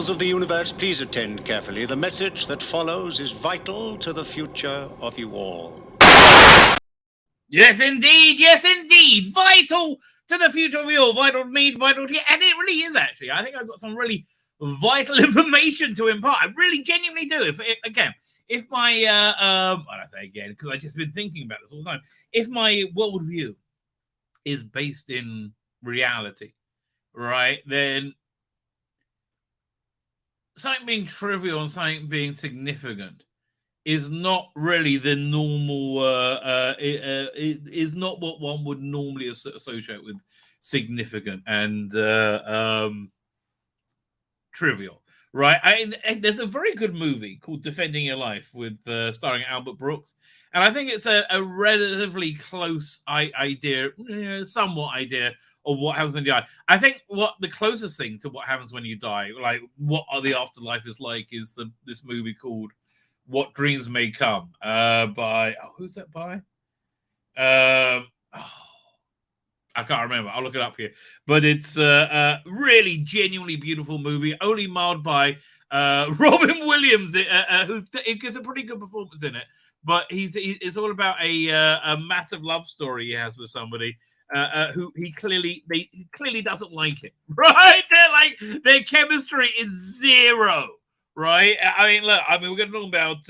Peoples of the universe, please attend carefully. The message that follows is vital to the future of you all. Yes, indeed. Yes, indeed. Vital to the future of you all. Vital to me, vital to you. And it really is, actually. I think I've got some really vital information to impart. I really genuinely do. If my, I say again, because I've just been thinking about this all the time. If my worldview is based in reality, right, then something being trivial and something being significant is not really the normal, is not what one would normally associate with significant and trivial, right? There's a very good movie called Defending Your Life with starring Albert Brooks, and I think it's a relatively close idea, somewhat idea of what happens when you die. I think what the closest thing to what happens when you die, like what the afterlife is like, is this movie called What Dreams May Come, by who's that by? I can't remember. I'll look it up for you. But it's a really genuinely beautiful movie, only marred by Robin Williams, he gives a pretty good performance in it. But it's all about a massive love story he has with somebody who he clearly doesn't like it. Right? Their chemistry is zero. Right? We're going to talk about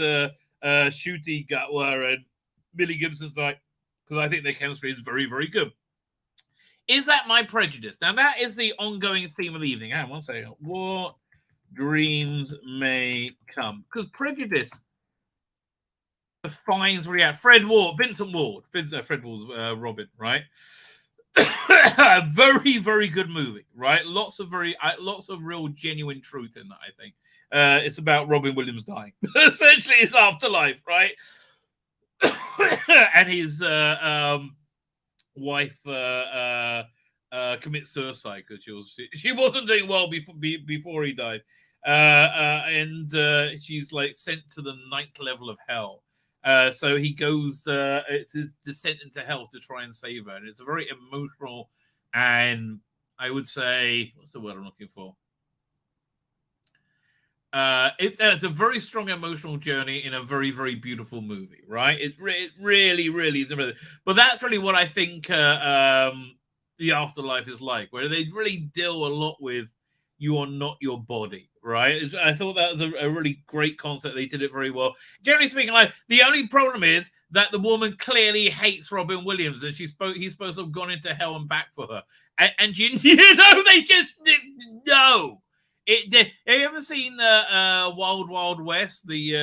Ncuti Gatwa and Millie Gibson tonight, because I think their chemistry is very, very good. Is that my prejudice? Now, that is the ongoing theme of the evening. Hang on one second. What dreams may come? Because prejudice defines reality. Vincent Ward. Fred Ward's Robin, right? Very, very good movie, right? Lots of real genuine truth in that, I think. It's about Robin Williams dying. Essentially, his afterlife, right? And his wife commits suicide because she wasn't doing well before he died, and she's like sent to the 9th level of hell. So he goes it's his descent into hell to try and save her, and it's a very emotional, and I would say, what's the word I'm looking for? It's a very strong emotional journey in a very, very beautiful movie, right? It really, really is. But that's really what I think the afterlife is like, where they really deal a lot with you are not your body, right? I thought that was a really great concept. They did it very well. Generally speaking, like, the only problem is that the woman clearly hates Robin Williams, and he's supposed to have gone into hell and back for her, and they just no. Have you ever seen Wild Wild West? The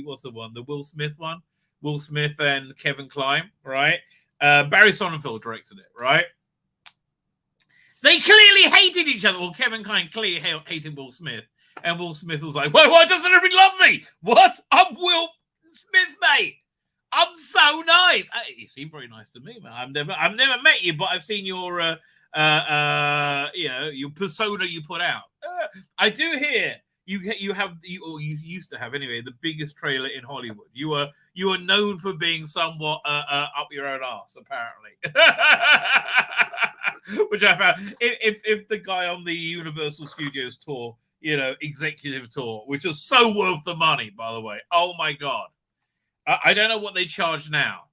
what's the one? The Will Smith one? Will Smith and Kevin Kline, right? Barry Sonnenfeld directed it, right? They clearly hated each other. Well, Kevin Kline clearly hated Will Smith, and Will Smith was like, "Why doesn't everybody love me? What? I'm Will Smith, mate. I'm so nice. You seem very nice to me, man. I've never met you, but I've seen your your persona you put out. I do hear you used to have anyway the biggest trailer in Hollywood. You are known for being somewhat up your own ass, apparently." Which I found, if the guy on the Universal Studios tour, executive tour, which was so worth the money, by the way. Oh my god, I don't know what they charge now,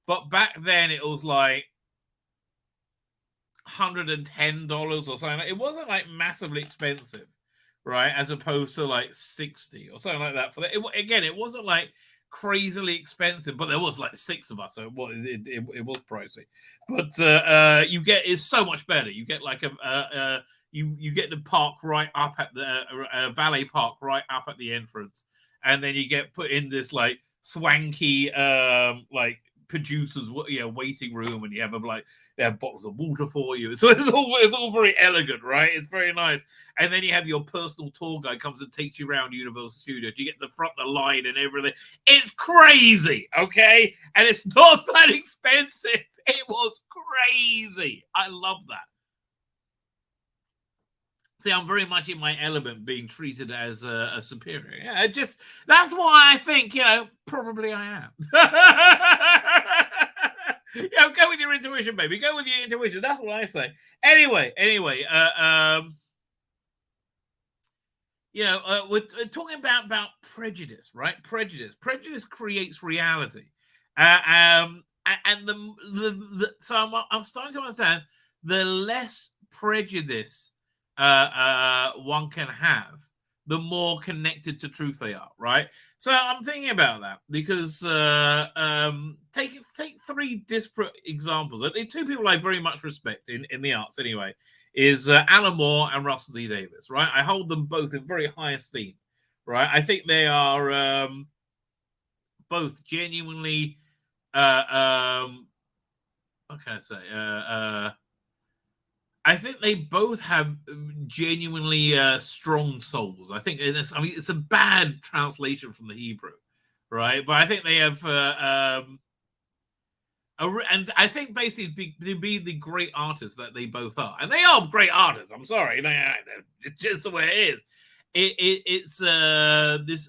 but back then it was like $110 or something. It wasn't like massively expensive, right? As opposed to like $60 or something like that. For that, it wasn't like crazily expensive, but there was like 6 of us, so it was pricey. But it's so much better. You get like you get the park right up at the valet park right up at the entrance, and then you get put in this like swanky like producers waiting room, and you have they have bottles of water for you. So it's all very elegant, right? It's very nice. And then you have your personal tour guide comes and takes you around Universal Studios. You get the front of the line and everything. It's crazy, okay? And it's not that expensive. It was crazy. I love that. See, I'm very much in my element, being treated as a superior. Yeah, that's why I think, probably I am. Go with your intuition, baby. Go with your intuition. That's what I say. Anyway. we're talking about prejudice, right? Prejudice creates reality, and so I'm starting to understand the less prejudice one can have, the more connected to truth they are, right? So I'm thinking about that because take three disparate examples. The two people I very much respect in the arts, anyway, is Alan Moore and Russell T Davies, right? I hold them both in very high esteem, right? I think they are both genuinely, what can I say? I think they both have genuinely strong souls. I think it's a bad translation from the Hebrew, right? But I think they have, and I think basically to be the great artists that they both are, and they are great artists. I'm sorry, it's just the way it is. It's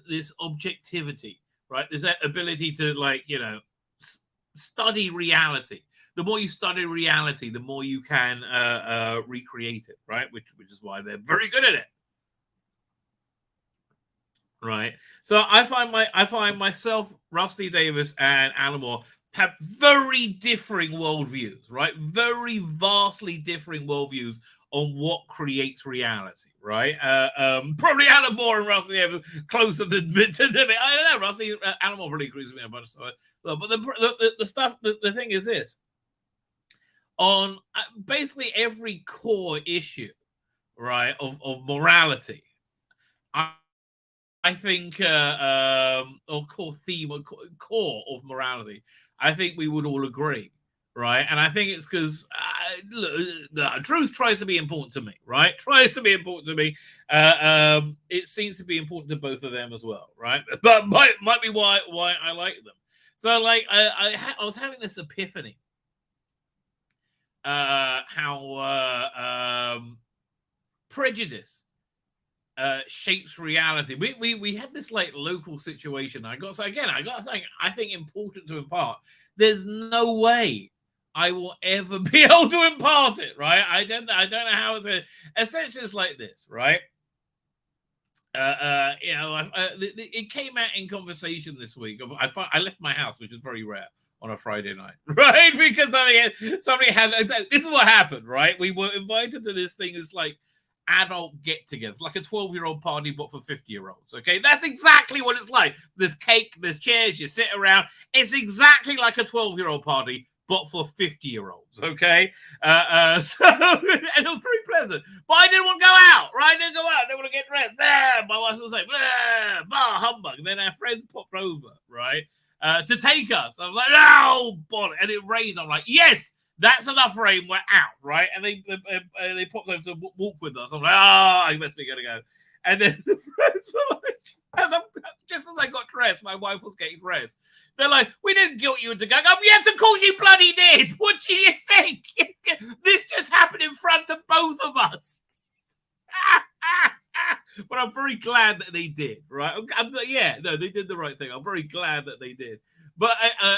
this objectivity, right? This ability to study reality. The more you study reality, the more you can recreate it, right? Which is why they're very good at it, right? So I find myself, Rusty Davis, and Alan Moore have very differing worldviews, right? Very vastly differing worldviews on what creates reality, right? Probably Alan Moore and Rusty Davis closer to me. I don't know. Rusty Alan Moore really agrees with me a bunch of stuff. But the stuff, the thing is this. On basically every core issue, right, of morality, I think, or core theme, or core of morality, I think we would all agree, right? And I think it's because the truth tries to be important to me, right? Tries to be important to me. It seems to be important to both of them as well, right? But might be why I like them. So, I was having this epiphany. How prejudice shapes reality. We had this local situation. I got to think, I think important to impart. There's no way I will ever be able to impart it, right? I don't know how it's essentially it's like this, right? It came out in conversation this week. I left my house, which is very rare, on a Friday night, right? Because somebody had this is what happened, right? We were invited to this thing. It's like adult get-together, like a 12-year-old party, but for 50-year-olds. Okay, that's exactly what it's like. There's cake, there's chairs, you sit around. It's exactly like a 12-year-old party, but for 50-year-olds. Okay, so and it was very pleasant. But I didn't want to go out, right? I didn't go out. I didn't want to get dressed. My wife was like, bar humbug. And then our friends popped over, right? To take us. I was like, no, bollocks. And it rained. I'm like, yes, that's enough rain. We're out, right? And they popped over to walk with us. I'm like, I must be going to go. And then the friends were like, just as I got dressed, my wife was getting dressed. They're like, we didn't guilt you into going. Yes, of course you bloody did. What do you think? This just happened in front of both of us. But I'm very glad that they did, right? They did the right thing. I'm very glad that they did. But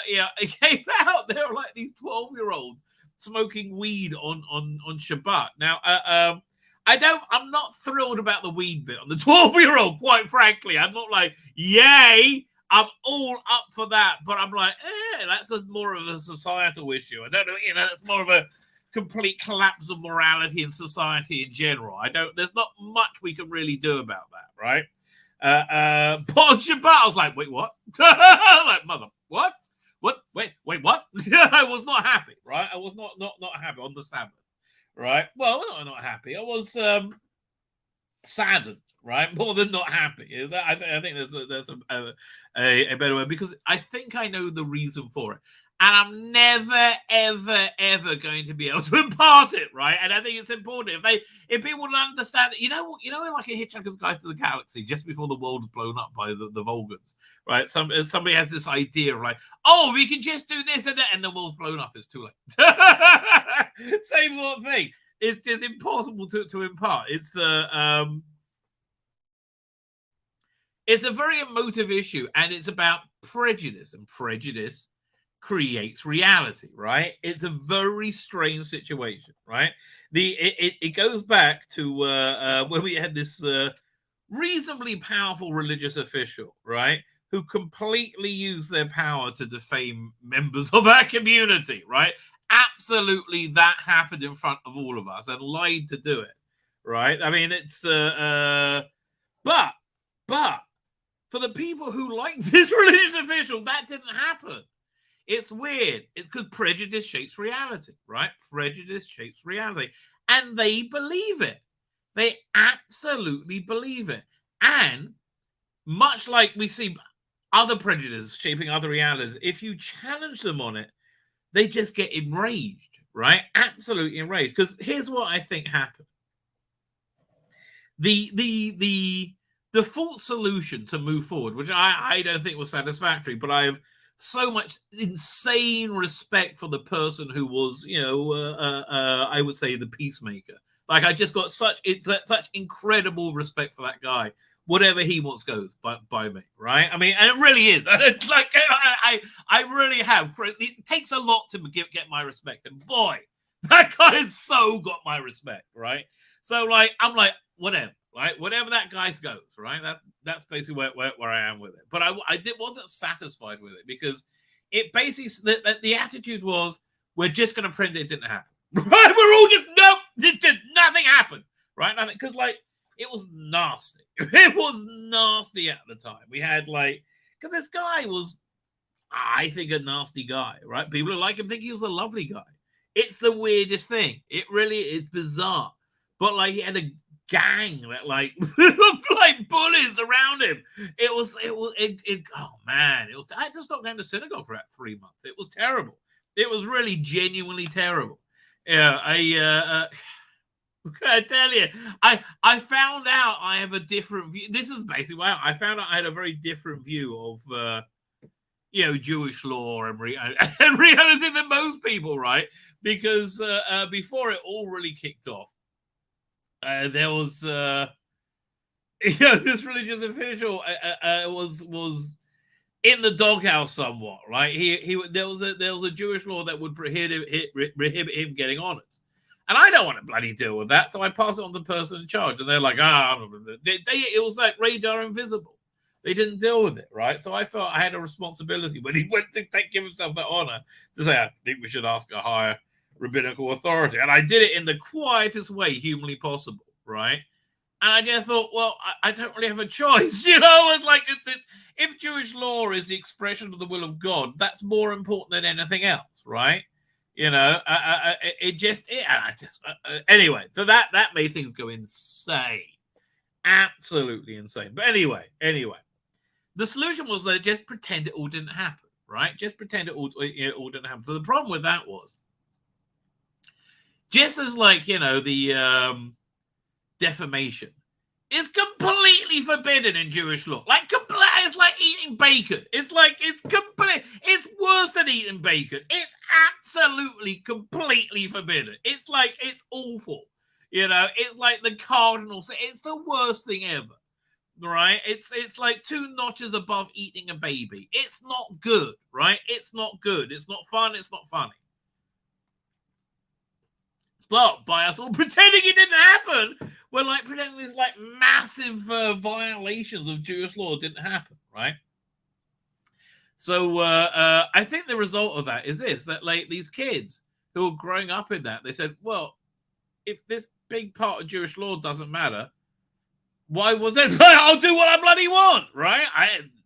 it came out. They were like these 12-year-olds smoking weed on Shabbat. Now, I'm not thrilled about the weed bit on the 12-year-old, quite frankly. I'm not like, yay, I'm all up for that. But I'm like, that's more of a societal issue. I don't know, that's more of a complete collapse of morality in society in general. There's not much we can really do about that, right? But on Shabbat, I was like, wait, what? Like, mother, what? What? Wait, what? I was not happy, right? I was not happy on the Sabbath, right? Well, not happy. I was saddened, right? More than not happy. I think there's a better way, because I think I know the reason for it. And I'm never, ever, ever going to be able to impart it, right? And I think it's important if people understand that, like a Hitchhiker's Guide to the Galaxy, just before the world was blown up by the Vulgans, right? Somebody has this idea of like, we can just do this and that, and the world's blown up. It's too late. Same sort of thing. It's just impossible to impart. It's a very emotive issue, and it's about prejudice, and prejudice creates reality, right? It's a very strange situation, right? It goes back to when we had this reasonably powerful religious official, right, who completely used their power to defame members of our community, right? Absolutely, that happened in front of all of us and lied to do it, right? I mean, it's but for the people who liked this religious official, that didn't happen. It's weird. It's because prejudice shapes reality, right? Prejudice shapes reality, and they believe it. They absolutely believe it. And much like we see other prejudices shaping other realities, if you challenge them on it, they just get enraged, right? Absolutely enraged. Because here's what I think happened. The default solution to move forward, which I don't think was satisfactory, but I have so much insane respect for the person who was, I would say the peacemaker. Like, I just got such incredible respect for that guy. Whatever he wants goes by me, right? I mean, and it really is. It's like I really have. It takes a lot to get my respect, and boy, that guy has so got my respect, right? So like, I'm like, whatever, right? Whatever that guy goes, right? That's basically where I am with it. But I wasn't satisfied with it because it basically the attitude was, we're just going to pretend it didn't happen, right? We're all just nothing happened, right? Nothing, because like, it was nasty. It was nasty at the time. We had because this guy was, I think, a nasty guy, right? People who like him think he was a lovely guy. It's the weirdest thing. It really is bizarre. But like, he had a gang that like bullies around him. Oh man, I had to stop going to synagogue for about 3 months. It was terrible. It was really genuinely terrible. Yeah, I tell you, I found out I have a different view. This is basically why I found out I had a very different view of, Jewish law and reality than most people, right? Because before it all really kicked off, there was, this religious official was in the doghouse somewhat, right? There was a Jewish law that would prohibit him getting honors. And I don't want to bloody deal with that, so I pass it on to the person in charge. And they're like, it was like radar invisible. They didn't deal with it, right? So I felt I had a responsibility when he went to give himself that honor to say, I think we should ask a higher rabbinical authority. And I did it in the quietest way humanly possible, right? And I just thought, well, I don't really have a choice, It's like, if Jewish law is the expression of the will of God, that's more important than anything else, right? Anyway, so that made things go insane, absolutely insane. But anyway, the solution was that just pretend it all didn't happen, right? Just pretend it all didn't happen. So the problem with that was, just as the defamation is completely forbidden in Jewish law. It's like eating bacon. It's worse than eating bacon. It's absolutely, completely forbidden. It's awful. It's like the cardinal sin. It's the worst thing ever, right? It's like 2 notches above eating a baby. It's not good, right? It's not good. It's not fun. It's not funny. But by us all pretending it didn't happen, we're like pretending these massive violations of Jewish law didn't happen, right? So I think the result of that is this, that these kids who are growing up in that, they said, well, if this big part of Jewish law doesn't matter, why was it? I'll do what I bloody want, right?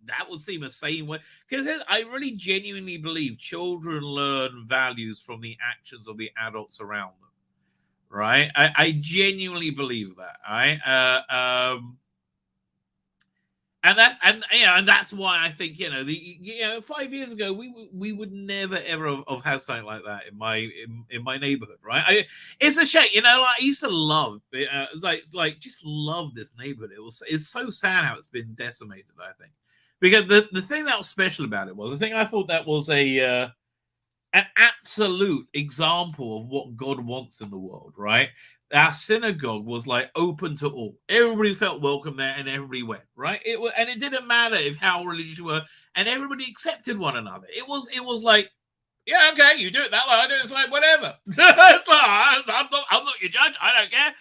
That would seem a sane way, because I really genuinely believe children learn values from the actions of the adults around them. Right, I genuinely believe that. Right, and that's why I think 5 years ago we would never ever have had something like that in my neighborhood. Right, it's a shame. I used to love just love this neighborhood. It's so sad how it's been decimated. I think because the thing that was special about it was, I think I thought that was an absolute example of what God wants in the world, right? Our synagogue was open to all. Everybody felt welcome there, and everybody went, right? And it didn't matter how religious you were, and everybody accepted one another. It was like, yeah, okay, you do it that way, I do it this way, whatever. It's like, I'm not your judge. I don't care,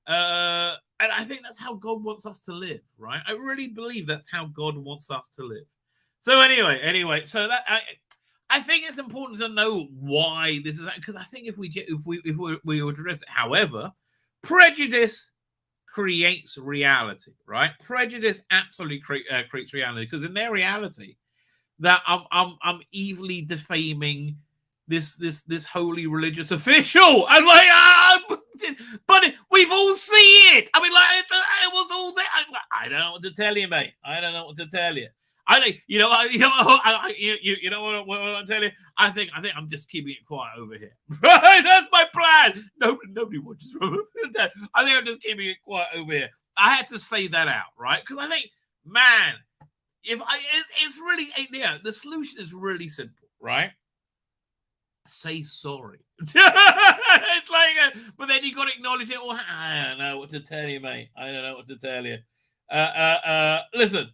And I think that's how God wants us to live, right? I really believe that's how God wants us to live. So anyway, so that I think it's important to know why this is, because I think if we address it, however, prejudice creates reality, right? Prejudice absolutely creates reality, because in their reality, that I'm evilly defaming this holy religious official. I'm like, but we've all seen it. I mean, like, it was all there. I don't know what to tell you, mate. I don't know what to tell you. I think you know what I'm telling you. I think I'm just keeping it quiet over here. Right, that's my plan. Nobody watches. I think I'm just keeping it quiet over here. I had to say that out, right? Because I think, man, it's really, the solution is really simple, right? Say sorry. It's like, but then you got to acknowledge it. Well, I don't know what to tell you, mate. I don't know what to tell you. Listen.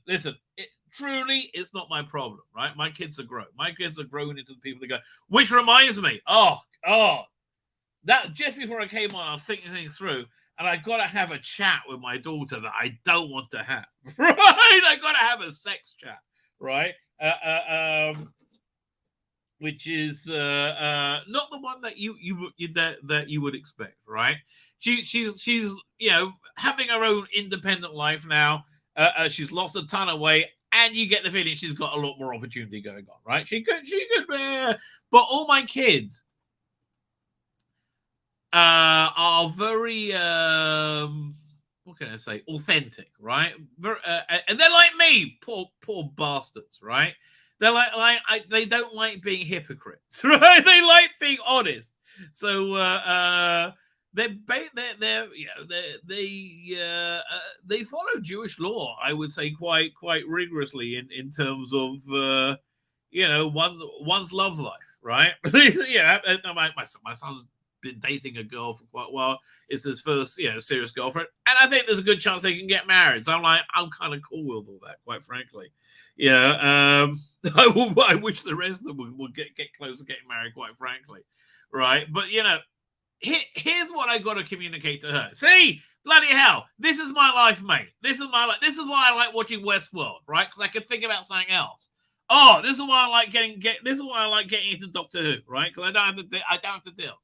Truly, it's not my problem, right? My kids are grown. My kids are grown into the people that go. Which reminds me, that just before I came on, I was thinking things through, and I got to have a chat with my daughter that I don't want to have. Right? I got to have a sex chat, right? Which is not the one that you would expect, right? She's having her own independent life now. She's lost a ton of weight, and you get the feeling she's got a lot more opportunity going on, right? She could, but all my kids are very what can I say? Authentic, right? And they're like me, poor bastards, right? They're they don't like being hypocrites, right? They like being honest. So they follow Jewish law, I would say, quite rigorously in terms of one's love life, right? My son's been dating a girl for quite a while. It's his first, serious girlfriend, and I think there's a good chance they can get married. So I'm kind of cool with all that, quite frankly. I wish the rest of them would get close to getting married, quite frankly, right? But here's what I got to communicate to her. See, bloody hell, this is my life, mate. This is my life. This is why I like watching Westworld, right? Because I can think about something else. Oh, this is why I like This is why I like getting into Doctor Who, right? Because I don't have to deal.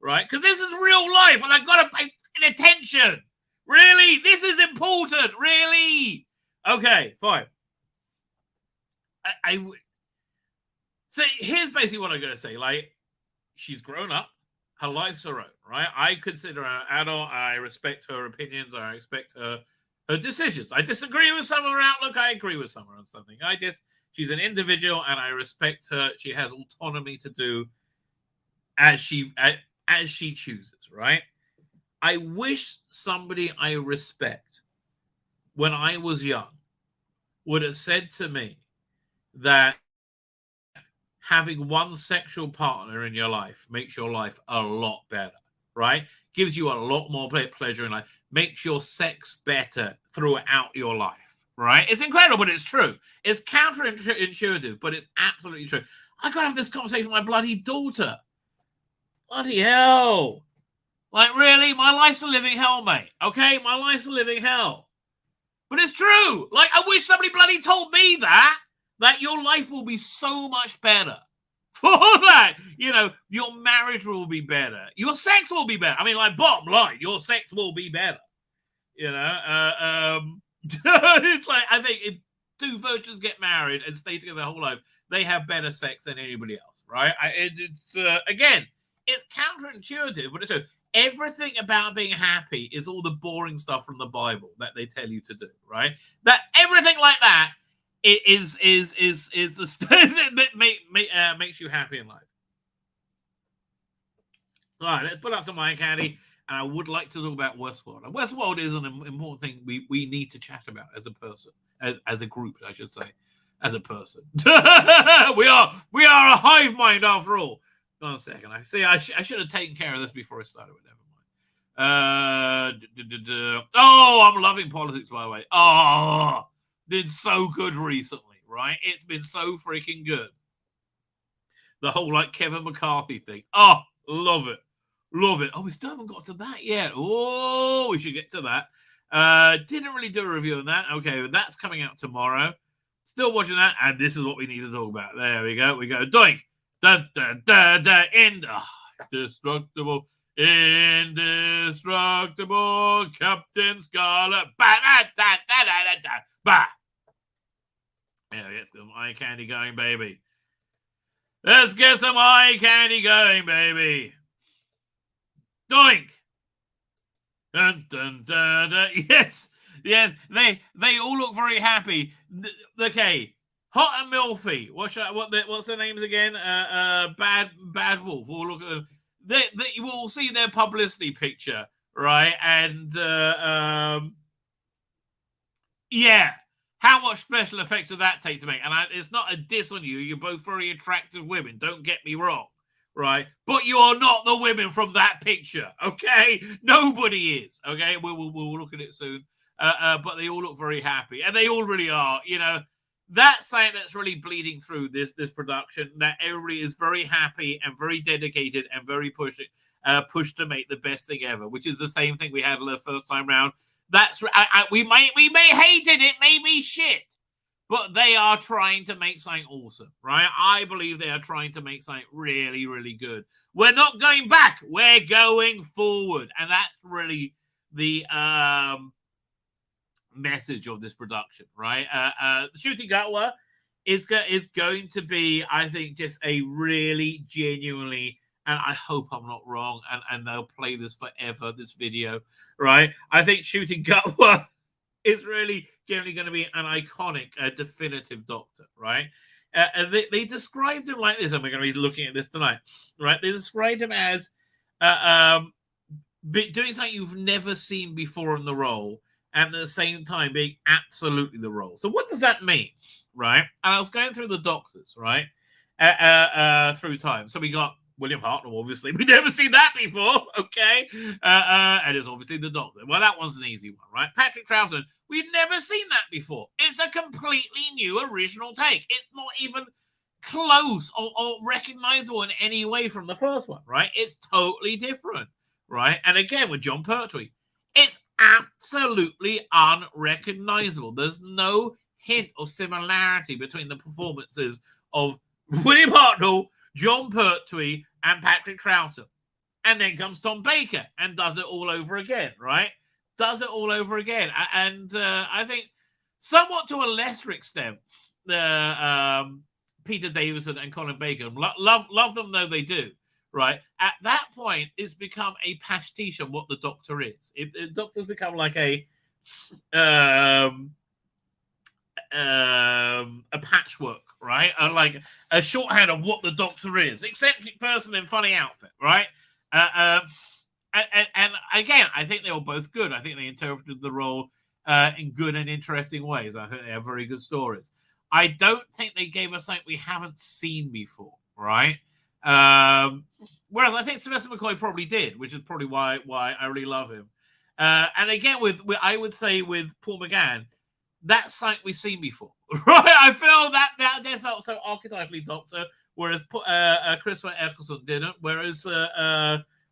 Right? Because this is real life, and I've got to pay attention. Really? This is important. Really? Okay, fine. So here's basically what I'm going to say. Like, she's grown up. Her life's her own, right? I consider her an adult. I respect her opinions. I respect her decisions. I disagree with some of her outlook. I agree with some of her on something. She's an individual, and I respect her. She has autonomy to do as she chooses, right? I wish somebody I respect when I was young would have said to me that having one sexual partner in your life makes your life a lot better, right? Gives you a lot more pleasure in life, makes your sex better throughout your life, right? It's incredible, but it's true. It's counterintuitive, but it's absolutely true. I got to have this conversation with my bloody daughter. Bloody hell. Like, really? My life's a living hell, mate. Okay? My life's a living hell. But it's true. Like, I wish somebody bloody told me that your life will be so much better. For that, your marriage will be better. Your sex will be better. I mean, like, bottom line, your sex will be better. It's like, I think if two virgins get married and stay together their whole life, they have better sex than anybody else, right? Again, it's counterintuitive, but it's true. Everything about being happy is all the boring stuff from the Bible that they tell you to do, right? That everything like that is the stuff that makes you happy in life. All right, let's put up some eye candy, and I would like to talk about Westworld. And Westworld is an important thing we need to chat about as a person, as a group, I should say, as a person. we are a hive mind after all. Hold on a second. I should have taken care of this before I started. Never mind. I'm loving politics, by the way. Oh, been so good recently, right? It's been so freaking good. The whole Kevin McCarthy thing. Oh, love it. Love it. Oh, we still haven't got to that yet. Oh, we should get to that. Didn't really do a review on that. Okay, that's coming out tomorrow. Still watching that, and this is what we need to talk about. There we go. We go. Doink. Da, da, da, da, indestructible. Indestructible Captain Scarlet. Ba, da, da, da, da, da, da, ba. Yeah, get some eye candy going, baby. Let's get some eye candy going, baby. Doink. Dun, dun, dun, dun. Yes. Yeah, they all look very happy. Okay. Hot and Milfy. What's their names again? Bad Wolf. We'll look at them. You will see their publicity picture, right? And yeah, how much special effects did that take to make? And it's not a diss on you. You're both very attractive women. Don't get me wrong, right? But you are not the women from that picture, okay? Nobody is, okay? We'll look at it soon. But they all look very happy, and they all really are. You know, that's something that's really bleeding through this production. That everybody is very happy and very dedicated and very pushed to make the best thing ever, which is the same thing we had the first time round. That's we may hated it, may be shit, but they are trying to make something awesome, right? I believe they are trying to make something really, really good. We're not going back; we're going forward, and that's really the message of this production, right? Shooting Gatwa is going to be, I think, just a really genuinely, and I hope I'm not wrong, and they'll play this forever, this video, right? I think Shooting Gatwa is really generally going to be an iconic, definitive Doctor, right? And they described him like this, and we're going to be looking at this tonight, right? They described him as doing something you've never seen before in the role, and at the same time being absolutely the role. So what does that mean, right? And I was going through the Doctors, right, through time. So we got William Hartnell, obviously. We've never seen that before, okay? And it's obviously the Doctor. Well, that one's an easy one, right? Patrick Troughton, we've never seen that before. It's a completely new original take. It's not even close or recognizable in any way from the first one, right? It's totally different, right? And again, with John Pertwee, it's absolutely unrecognizable. There's no hint or similarity between the performances of William Hartnell, John Pertwee, and Patrick Troughton. And then comes Tom Baker and does it all over again, right? Does it all over again. And I think somewhat to a lesser extent, Peter Davison and Colin Baker, love them though they do. Right at that point, it's become a pastiche on what the Doctor is. The Doctor's become like a patchwork, right? Like a shorthand of what the Doctor is. Eccentric person in funny outfit, right? And again, I think they were both good. I think they interpreted the role in good and interesting ways. I think they have very good stories. I don't think they gave us something we haven't seen before, right? Whereas I think Sylvester McCoy probably did, which is probably why I really love him. And again, with I would say with Paul McGann, that's something we've seen before, right? I feel that just felt so archetypally Doctor, whereas Christopher Eccleston didn't. Whereas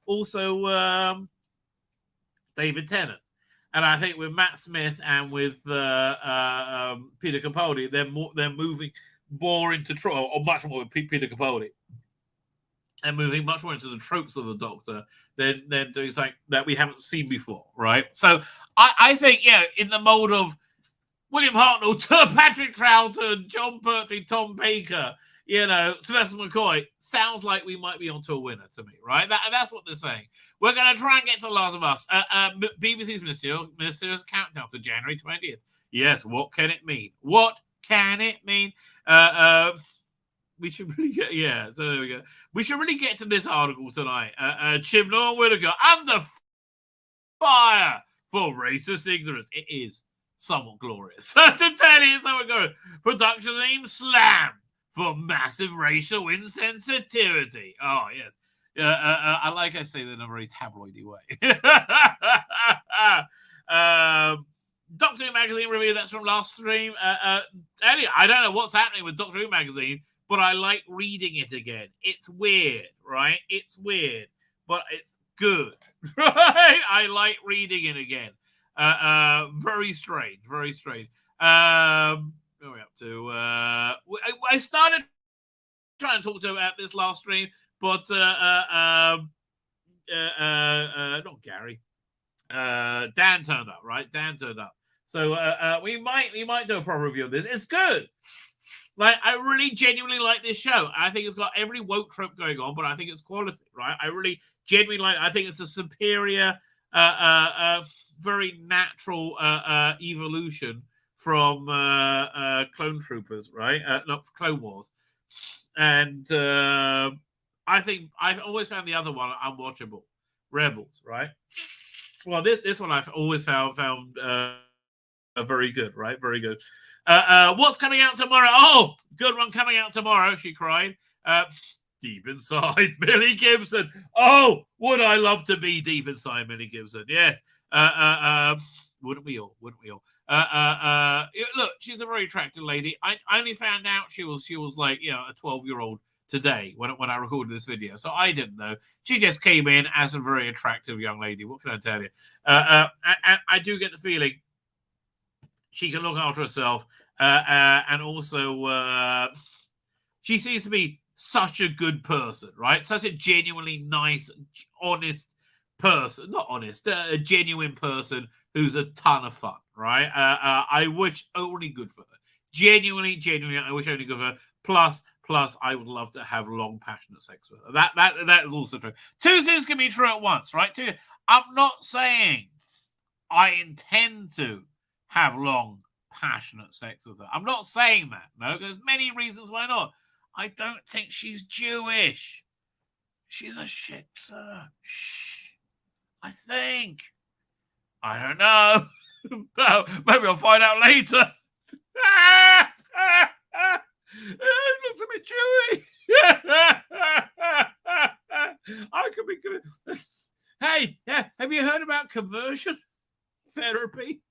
also David Tennant, and I think with Matt Smith and with Peter Capaldi, they're moving more into or much more with Peter Capaldi. And moving much more into the tropes of the Doctor than doing something that we haven't seen before, right? So I think, yeah, in the mold of William Hartnell to Patrick Troughton, John Pertwee, Tom Baker, you know, Sylvester McCoy, sounds like we might be onto a winner to me, right? That's what they're saying. We're going to try and get to The Last of Us. BBC's Mysterious Countdown to January 20th. Yes, what can it mean? What can it mean? We should really get, so there we go. We should really get to this article tonight. Chibnall and Whittaker under fire for racist ignorance. It is somewhat glorious. To tell you, it's somewhat glorious. Production name slam for massive racial insensitivity. Oh, yes. Like I say that in a very tabloidy way. Doctor Who Magazine review, that's from last stream. Elliot, I don't know what's happening with Doctor Who Magazine, but I like reading it again. It's weird, right? It's weird, but it's good. Right? I like reading it again. Very strange. Very strange. What are we up to? I started trying to talk to you about this last stream, but not Gary. Dan turned up, right? Dan turned up. So we might do a proper review of this. It's good. Like, I really genuinely like this show. I think it's got every woke trope going on, but I think it's quality, right? I really genuinely like. I think it's a superior, very natural evolution from Clone Troopers, right? Not Clone Wars, and I think I've always found the other one unwatchable, Rebels, right? Well, this one I've always found very good, right? Very good. What's coming out tomorrow? Oh, good one coming out tomorrow, she cried. Deep inside, Millie Gibson. Oh, would I love to be deep inside Millie Gibson? Yes. Wouldn't we all? Wouldn't we all? Look, she's a very attractive lady. I only found out she was like, a 12-year-old today when I recorded this video. So I didn't know. She just came in as a very attractive young lady. What can I tell you? I do get the feeling she can look after herself, and also she seems to be such a good person, right? Such a genuinely nice, honest person. Not honest, a genuine person who's a ton of fun, right? I wish only good for her. Genuinely, I wish only good for her. Plus, I would love to have long, passionate sex with her. That is also true. Two things can be true at once, right? I'm not saying I intend to have long, passionate sex with her. I'm not saying that. No, there's many reasons why not. I don't think she's Jewish. She's a shitzer. Shh. I think. I don't know. Maybe I'll find out later. It looks a bit Jewy. I could be good. Hey, have you heard about conversion therapy?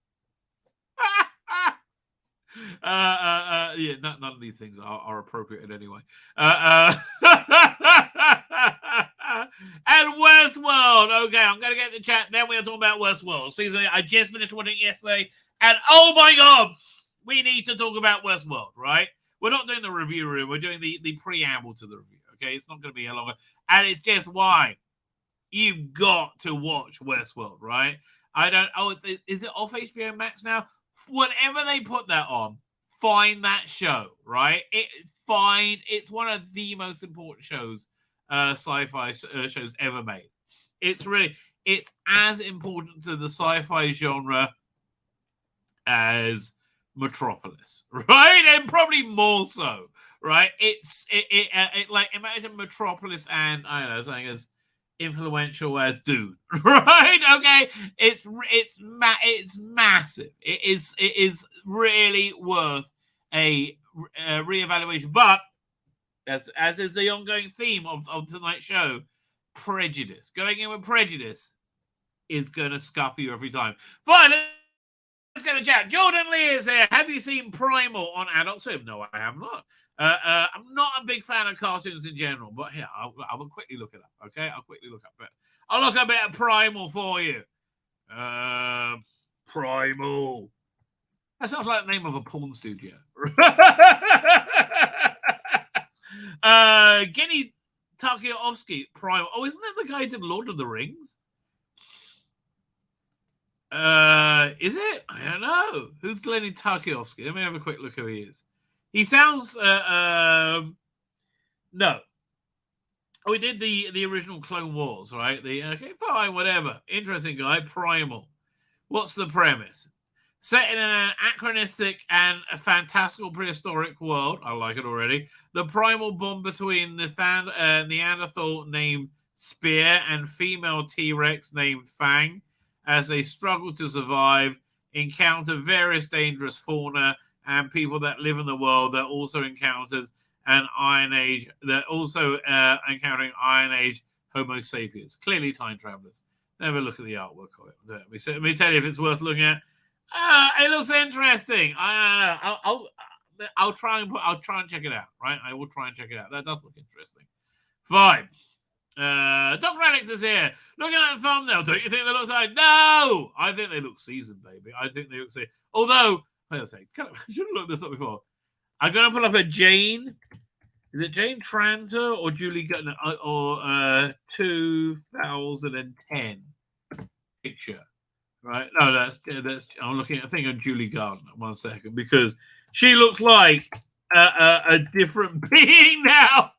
None of these things are appropriate in any way. And Westworld. Okay, I'm going to get the chat. Then we'll talk about Westworld. Season, I just finished watching it yesterday. And oh my God, we need to talk about Westworld, right? We're not doing the review room. We're doing the preamble to the review, okay? It's not going to be a longer. And it's just why you've got to watch Westworld, right? Is it off HBO Max now? Whenever they put that on, find that show, right? It's one of the most important shows, sci-fi shows ever made. It's as important to the sci-fi genre as Metropolis, right? And probably more so, right? Like, imagine Metropolis and, I don't know, something as influential as Dune, right? Okay, it's massive. It is really worth a reevaluation. But as is the ongoing theme of tonight's show, prejudice. Going in with prejudice is going to scuff you every time. Fine. Let's get a chat. Jordan Lee is here. Have you seen Primal on Adult Swim? No, I have not. I'm not a big fan of cartoons in general, but here, I will quickly look it up, okay? I'll quickly look up it. I'll look a bit of Primal for you. Primal. That sounds like the name of a porn studio. Genny Tarkovsky, Primal. Oh, isn't that the guy who did Lord of the Rings? Is it? I don't know. Who's Glenny Tarkovsky? Let me have a quick look who he is. He sounds no. Oh, he did the original Clone Wars, right? Okay, fine, whatever. Interesting guy. Primal. What's the premise? Set in an anachronistic and a fantastical prehistoric world. I like it already. The primal bond between Neanderthal named Spear and female T-Rex named Fang, as they struggle to survive, encounter various dangerous fauna and people that live in the world that also encounters an Iron Age, that also encountering Iron Age Homo sapiens. Clearly time travelers. Never look at the artwork of it. Let me tell you if it's worth looking at. It looks interesting. I'll try and check it out. Right, I will try and check it out. That does look interesting. Fine. Dr. Alex is here. Looking at the thumbnail, don't you think they look like? No! I think they look seasoned, baby. I think they look seasoned. Although, wait a second. I should have looked this up before. I'm going to put up a Jane. Is it Jane Tranter or Julie Gardner or 2010 picture? Right? No, that's. I'm looking at. I think of Julie Gardner. 1 second, because she looks like a different being now.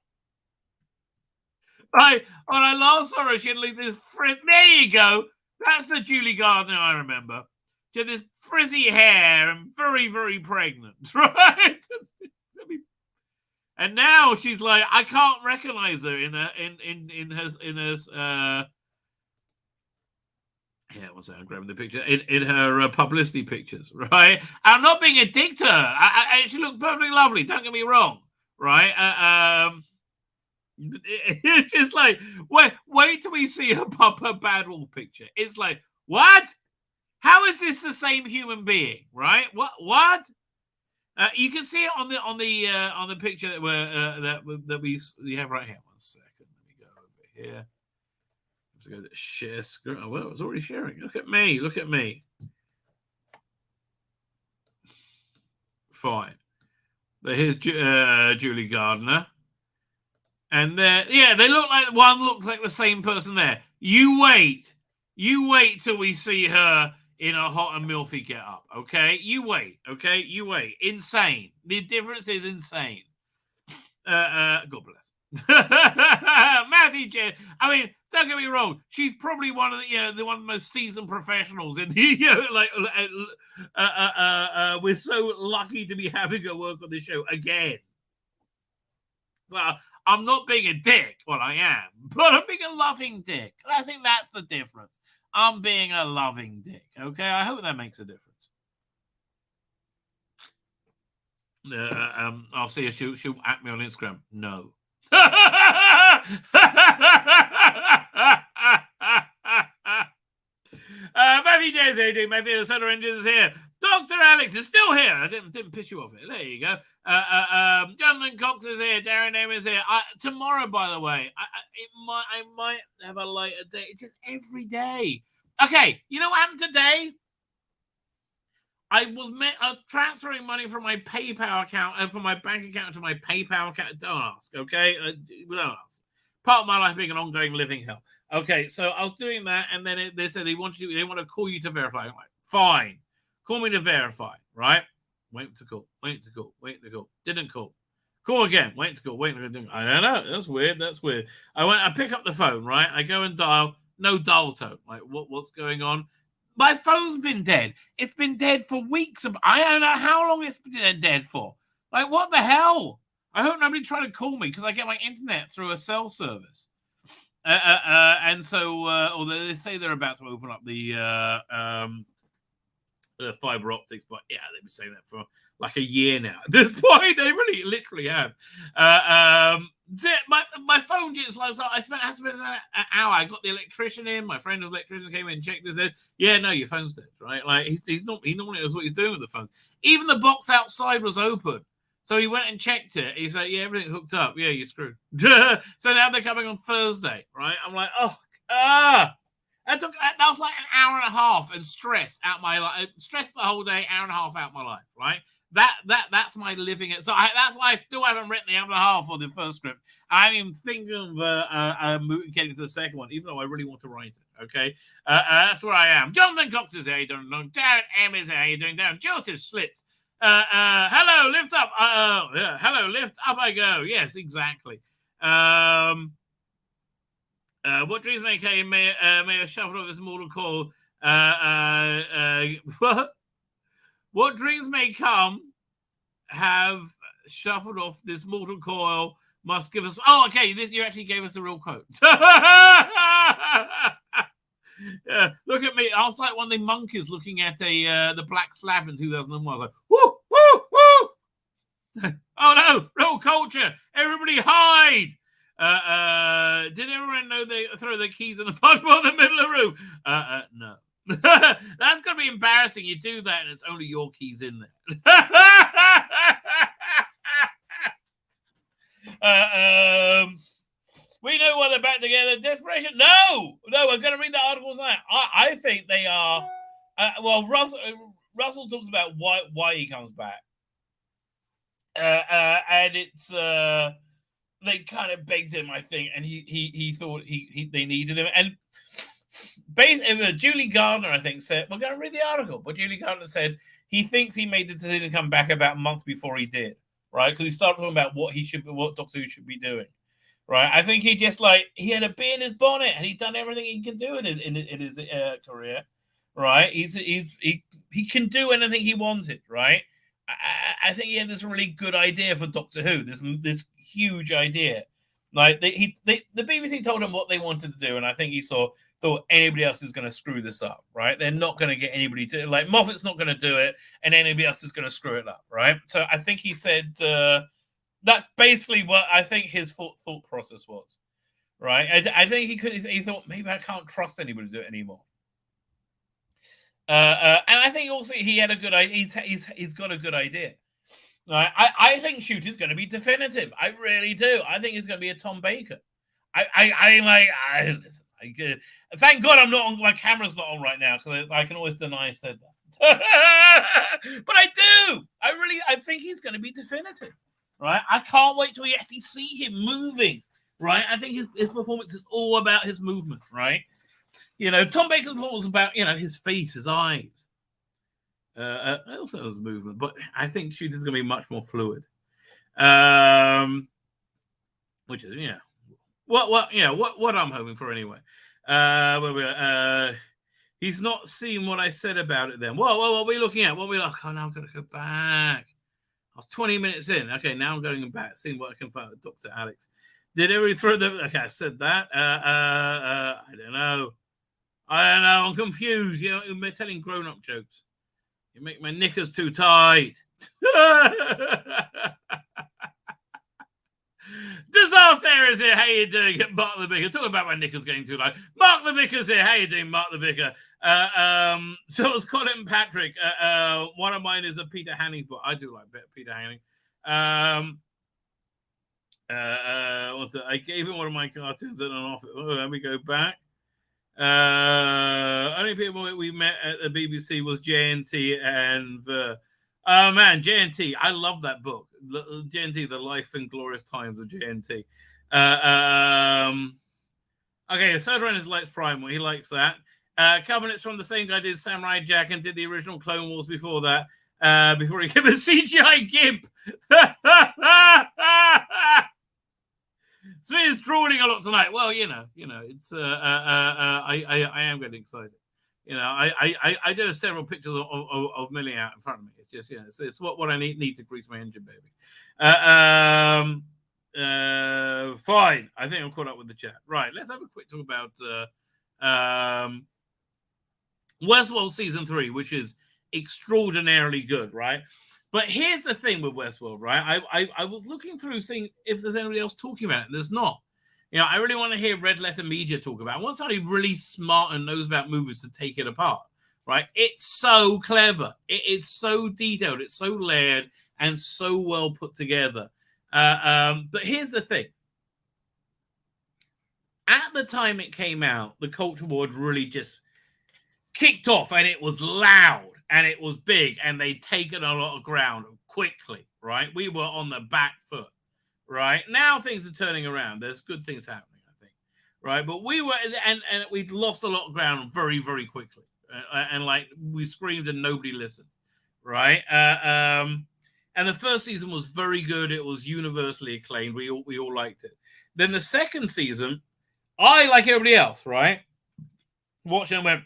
Right? When I last saw her, she had like this there you go. That's the Julie Gardner I remember. She had this frizzy hair and very, very pregnant, right? And now she's like, I can't recognize her in her. Yeah, what's that? I'm grabbing the picture in her publicity pictures, right? I'm not being a dick to her. She looked perfectly lovely. Don't get me wrong, right? It's just like wait till we see her bad wolf picture. It's like, what? How is this the same human being, right? What? You can see it on the picture that we have right here. 1 second, let me go over here. I have to go to share screen. Oh, well, I was already sharing. Look at me. Fine. But here's Julie Gardner. And they look like one looks like the same person there. You wait till we see her in a hot and milfy get up. Okay, you wait. Insane. The difference is insane. God bless. Matthew J. I mean, don't get me wrong. She's probably one of the one of the most seasoned professionals in the we're so lucky to be having her work on this show again. Well, I'm not being a dick. Well, I am, but I'm being a loving dick. I think that's the difference. I'm being a loving dick. Okay, I hope that makes a difference. I'll see if she'll at me on Instagram. No. Matthew J is here. Matthew the Solar Engine is here. Dr. Alex is still here. I didn't piss you off here. There you go. Jonathan Cox is here. Darren M is here. Tomorrow, by the way, I might have a later day. It's just every day. Okay, you know what happened today? I was transferring money from my PayPal account and from my bank account to my PayPal account. Don't ask, okay? Don't ask. Part of my life being an ongoing living hell. Okay, so I was doing that, and then they said they want to call you to verify. I'm like, fine, call me to verify, right? Wait to call. Didn't call. Call again. Wait to call. I don't know. That's weird. I pick up the phone, right? I go and dial. No dial tone. Like, what's going on? My phone's been dead. It's been dead for weeks. I don't know how long it's been dead for. Like, what the hell? I hope nobody tried to call me because I get my internet through a cell service. And so, although they say they're about to open up the fiber optics, but yeah, they've been saying that for like a year now. At this point, they really literally have. My phone just like, so I had to spend an hour. I got the electrician in. My friend was an electrician, came in and checked this. Said, yeah, no, your phone's dead, right? Like he normally knows what he's doing with the phone. Even the box outside was open. So he went and checked it. He said, yeah, everything hooked up. Yeah, you're screwed. So now they're coming on Thursday, right? I'm like, that was like an hour and a half and stress out my life. Stressed the whole day, hour and a half out my life, right? That's my living. So that's why I still haven't written the hour and a half for the first script. I'm even thinking of getting to the second one, even though I really want to write it. Okay, that's where I am. Jonathan Cox is here. How you doing? Darren M is here. How you doing? Darren Joseph Slits. Hello, lift up. Yeah. Hello, lift up. I go. Yes, exactly. What dreams may come may have shuffled off this mortal coil. What dreams may come have shuffled off this mortal coil must give us. Oh, okay. You actually gave us a real quote. Yeah, look at me. I was like one of the monkeys looking at the black slab in 2001. I was like, woo, woo, woo. Oh no, real culture. Everybody hide. Did everyone know they throw their keys in the punchbowl in the middle of the room? No. That's gonna be embarrassing. You do that and it's only your keys in there. We know why they're back together. desperation. No, we're going to read the articles now. I think they are. Well, Russell talks about why he comes back, and it's they kind of begged him, I think, and he thought they needed him. And basically, Julie Gardner, I think, said, we're going to read the article, but Julie Gardner said he thinks he made the decision to come back about a month before he did, right? Because he started talking about what Doctor Who should be doing, right? I think he just he had a bee in his bonnet, and he'd done everything he can do in his career, right? He can do anything he wanted, right? I think he had this really good idea for Doctor Who, this huge idea. Like the BBC told him what they wanted to do, and I think he thought anybody else is going to screw this up, right? They're not going to get anybody to, like, Moffat's not going to do it, and anybody else is going to screw it up, right? So I think he said that's basically what I think his thought process was, right? I think he thought, maybe I can't trust anybody to do it anymore. And I think also he had a good idea. He's got a good idea. I think Shoot is going to be definitive. I really do. I think it's going to be a Tom Baker. Thank God I'm not on. My camera's not on right now because I can always deny I said that. But I do. I think he's going to be definitive. Right. I can't wait till we actually see him moving. Right. I think his performance is all about his movement. Right. Tom Baker's performance was about, his face, his eyes. Also his movement, but I think Shoot is going to be much more fluid. Which is, what I'm hoping for anyway. He's not seen what I said about it then. What are we looking at? What are we like? Oh, now I'm going to go back. I was 20 minutes in. Okay, now I'm going back, seeing what I can find with Dr. Alex. Did everybody throw the... Okay, I said that. I don't know. I'm confused. You're telling grown-up jokes. You make my knickers too tight. Disaster is here. How you doing? Mark the Vicar. Talking about my knickers getting too light. Mark the Vicar's here. How you doing, Mark the Vicar? So it was Colin Patrick. One of mine is a Peter Hanning's book. I do like Peter Hanning. What's it? I gave him one of my cartoons and an offer. Let me go back. Only people we met at the BBC was JNT and oh man, JNT. I love that book. JNT, The Life and Glorious Times of JNT. Okay, third one is Lights Primal. He likes that. Cabinets from the same guy did Samurai Jack and did the original Clone Wars before that. Before he came a CGI gimp. So he's drooling a lot tonight. Well, it's I am getting excited. I do have several pictures of Millie out in front of me. It's just it's what I need to grease my engine, baby. Fine. I think I'm caught up with the chat. Right. Let's have a quick talk about Westworld season 3, which is extraordinarily good, right? But here's the thing with Westworld, right? I was looking through seeing if there's anybody else talking about it, and there's not. I really want to hear Red Letter Media talk about it. I want somebody really smart and knows about movies to take it apart, right? It's so clever. It's so detailed. It's so layered and so well put together. But here's the thing. At the time it came out, the culture war had really just kicked off, and it was loud. And it was big, and they'd taken a lot of ground quickly, right? We were on the back foot, right? Now things are turning around. There's good things happening, I think, right? But we were, and we'd lost a lot of ground very, very quickly. And we screamed and nobody listened, right? And the first season was very good. It was universally acclaimed. We all liked it. Then the second season, I, like everybody else, right? Watching and went,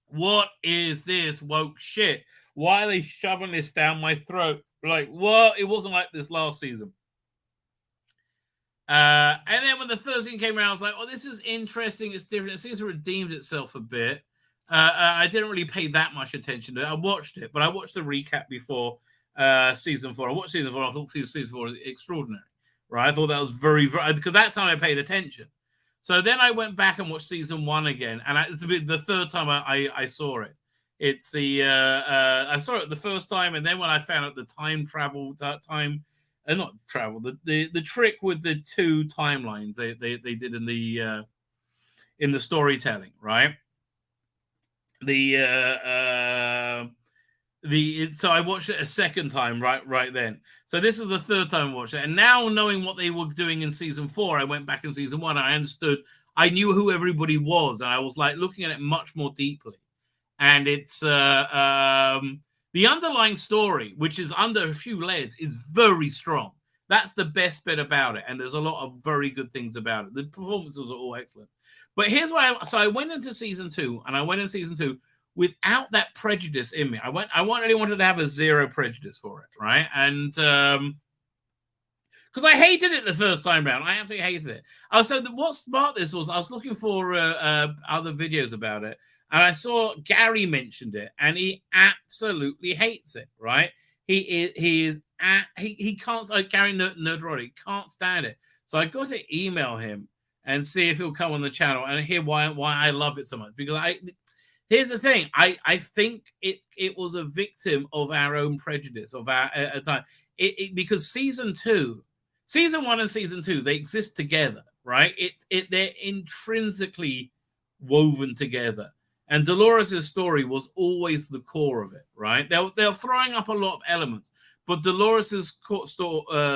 what is this woke shit? Why are they shoving this down my throat? Like, what? It wasn't like this last season. And then when the third season came around, I was like, oh, this is interesting. It's different. It seems to have redeemed itself a bit. I didn't really pay that much attention to it. I watched it, but I watched the recap before season 4. I watched season 4. I thought season 4 was extraordinary, right? I thought that was very, very, because that time I paid attention. So then I went back and watched season 1 again, and it's the third time I saw it. It's the I saw it the first time, and then when I found out the time travel, not travel, the trick with the two timelines they did in the in the storytelling, right? So I watched it a second time right then. So this is the third time I watched it, and now knowing what they were doing in season 4, I went back in season 1. I understood. I knew who everybody was, and I was like looking at it much more deeply. And it's the underlying story, which is under a few layers, is very strong. That's the best bit about it, and there's a lot of very good things about it. The performances are all excellent. But here's why. So I went into season 2, and I went in season 2 without that prejudice in me. I really wanted to have a zero prejudice for it, right? And because I hated it the first time round, I absolutely hated it. So what sparked this was I was looking for other videos about it, and I saw Gary mentioned it, and he absolutely hates it, right? He can't, like Gary Nerdrodi, can't stand it. So I got to email him and see if he'll come on the channel and hear why I love it so much. Because here's the thing. I think it was a victim of our own prejudice of our time. Because season 1 and season 2, they exist together, right? They're intrinsically woven together. And Dolores' story was always the core of it, right? They're throwing up a lot of elements, but Dolores'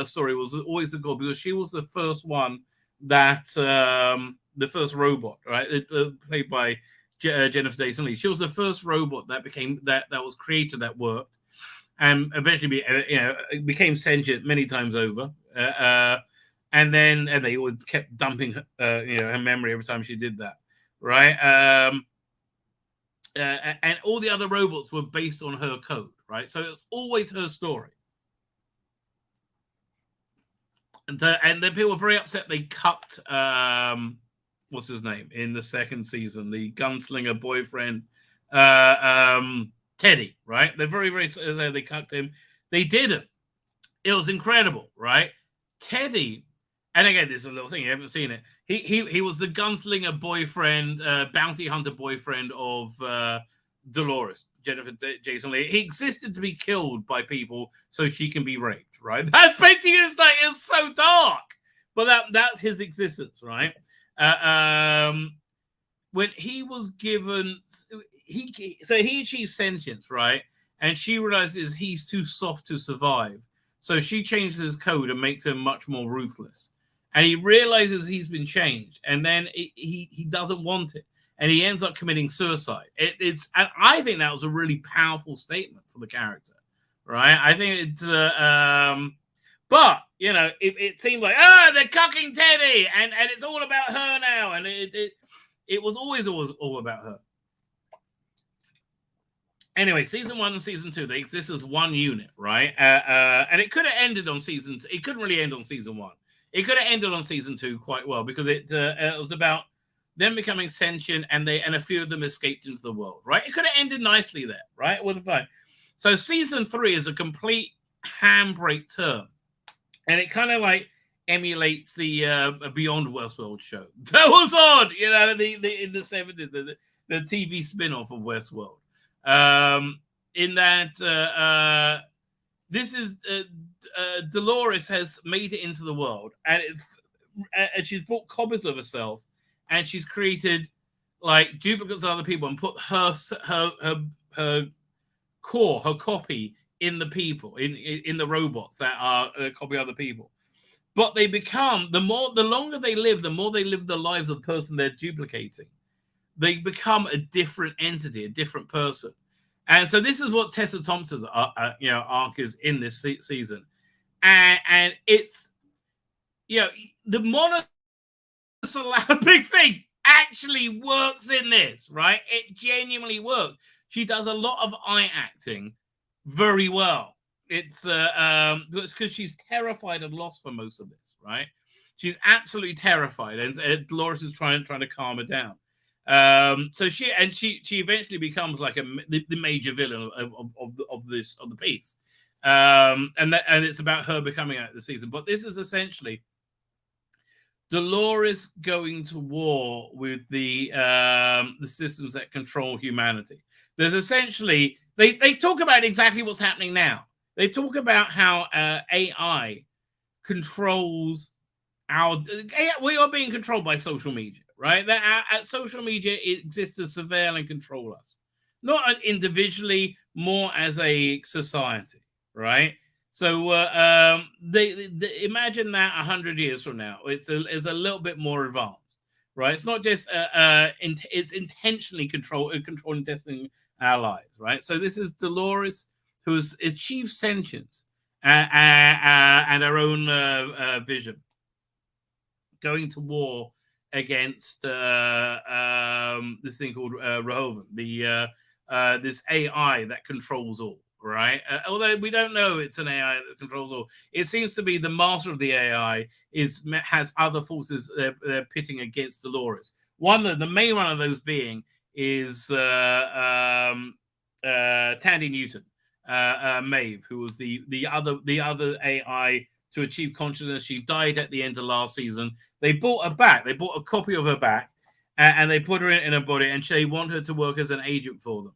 story was always the core because she was the first one that the first robot, right? Played by Jennifer Jason Leigh. She was the first robot that became that was created that worked, and eventually became sentient many times over. And they always kept dumping her memory every time she did that, right? And all the other robots were based on her code, right? So it's always her story. And then people were very upset they cut what's his name in the second season, the gunslinger boyfriend, Teddy, right? They're very they cut him. They didn't. It was incredible, right? Teddy, and again, there's a little thing you haven't seen it. He was the gunslinger boyfriend, bounty hunter boyfriend of Dolores, Jennifer Jason Leigh. He existed to be killed by people so she can be raped, right? That basically is like, it's so dark, but that's his existence, right? When he was given, he achieved sentience, right? And she realizes he's too soft to survive, so she changes his code and makes him much more ruthless. And he realizes he's been changed, and then he doesn't want it, and he ends up committing suicide. And I think that was a really powerful statement for the character, right? I think it's, but it seemed like they're cucking Teddy, and it's all about her now, and it was always all about her. Anyway, season 1 and season 2, they exist as one unit, right? And it could have ended on season 2. It couldn't really end on season 1. It could have ended on season 2 quite well because it was about them becoming sentient and a few of them escaped into the world, right? It could have ended nicely there, right? It would have fine. So season 3 is a complete handbrake turn, and it kind of like emulates the Beyond Westworld show. That was odd, in the 70s, the TV spin-off of Westworld. In that this is Dolores has made it into the world, and she's brought copies of herself, and she's created like duplicates of other people and put her core, her copy in the people, in the robots that are a copy of other people. But they become the longer they live, the more they live the lives of the person they're duplicating. They become a different entity, a different person. And so this is what Tessa Thompson's arc is in this season. And it's, the monosyllabic thing actually works in this, right? It genuinely works. She does a lot of eye acting very well. It's because she's terrified and lost for most of this, right? She's absolutely terrified, and Dolores is trying to calm her down. So she eventually becomes like the major villain of the piece, and it's about her becoming out of the season. But this is essentially Dolores going to war with the systems that control humanity. There's essentially they talk about exactly what's happening now. They talk about how AI controls we are being controlled by social media, right? That social media exists to surveil and control us, not individually, more as a society, right? So they imagine that 100 years from now, it's a little bit more advanced, right? It's not just it's intentionally controlling, testing our lives, right? So this is Dolores, who's achieved sentience and her own vision, going to war against this thing called Rehovan, this AI that controls all, right? Although we don't know it's an AI that controls all, it seems to be the master of the AI has other forces they're pitting against Dolores. The main one of those being is Tandy Newton, Maeve, who was the other AI to achieve consciousness. She died at the end of last season. They brought her back. They bought a copy of her back, and they put her in a body, and they want her to work as an agent for them,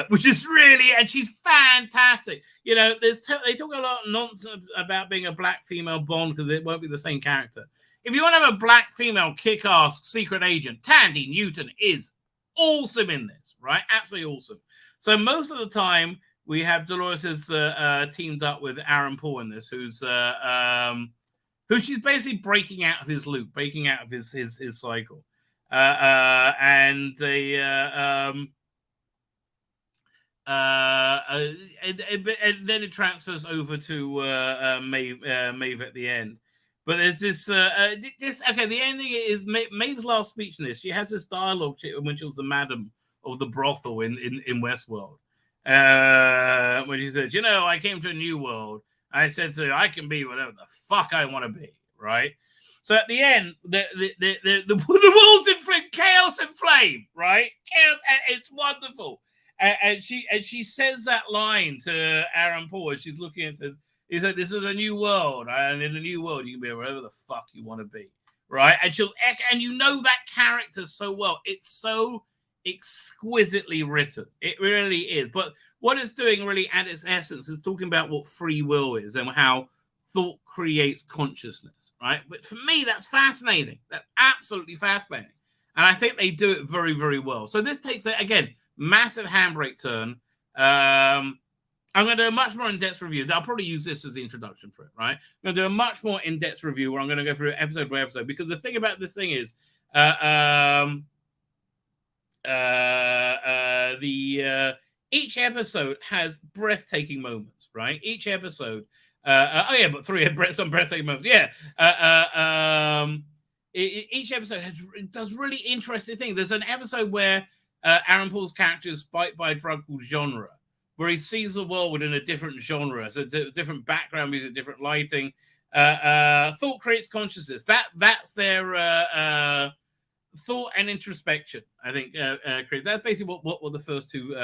which is really, and she's fantastic. You know, they talk a lot of nonsense about being a black female Bond because it won't be the same character. If you want to have a black female kick-ass secret agent, Tandy Newton is awesome in this, right? Absolutely awesome. So most of the time, we have Dolores teamed up with Aaron Paul in this, who she's basically breaking out of his loop, breaking out of his cycle, and they and then it transfers over to Maeve at the end. But there's this the ending is Maeve's last speech in this. She has this dialogue when she was the madam of the brothel in Westworld. When he said, I came to a new world. I said to her, I can be whatever the fuck I want to be, right? So at the end, the world's in chaos and flame, right? Chaos, and it's wonderful. And she says that line to Aaron Paul as she's looking and says, he said, this is a new world, and in a new world, you can be whatever the fuck you want to be, right? And you know that character so well. It's so exquisitely written. It really is. But what it's doing really at its essence is talking about what free will is and how thought creates consciousness, right? But for me, that's fascinating. That's absolutely fascinating. And I think they do it very, very well. So this takes, again, massive Handbrake turn. I'm going to do a much more in-depth review. I'll probably use this as the introduction for it, right? I'm going to do a much more in-depth review where I'm going to go through episode by episode, because the thing about this thing is each episode has breathtaking moments, right? Each episode, but some breathtaking moments. Yeah. Each episode does really interesting things. There's an episode where Aaron Paul's character is spiked by a drug called genre, where he sees the world in a different genre, so different background music, different lighting. Thought creates consciousness. That's their thought and introspection, I think. That's basically what the first two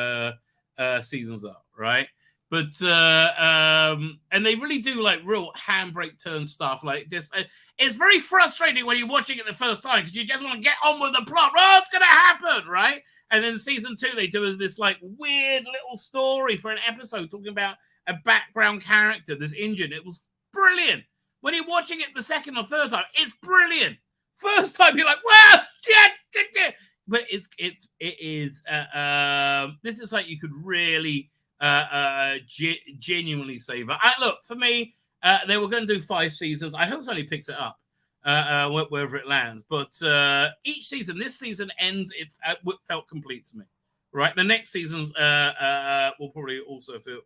seasons are, right? But and they really do like real Handbrake turn stuff. Like this, it's very frustrating when you're watching it the first time because you just want to get on with the plot. Oh, it's gonna happen, right? And then season 2, they do this like weird little story for an episode talking about a background character that's injured. It was brilliant. When you're watching it the second or third time, it's brilliant. First time, you're like, well, shit. But it is this is like you could really genuinely savor. Look, for me, they were going to do 5 seasons. I hope somebody picks it up wherever it lands. But each season, this season ends, it felt complete to me. Right, the next seasons will probably also feel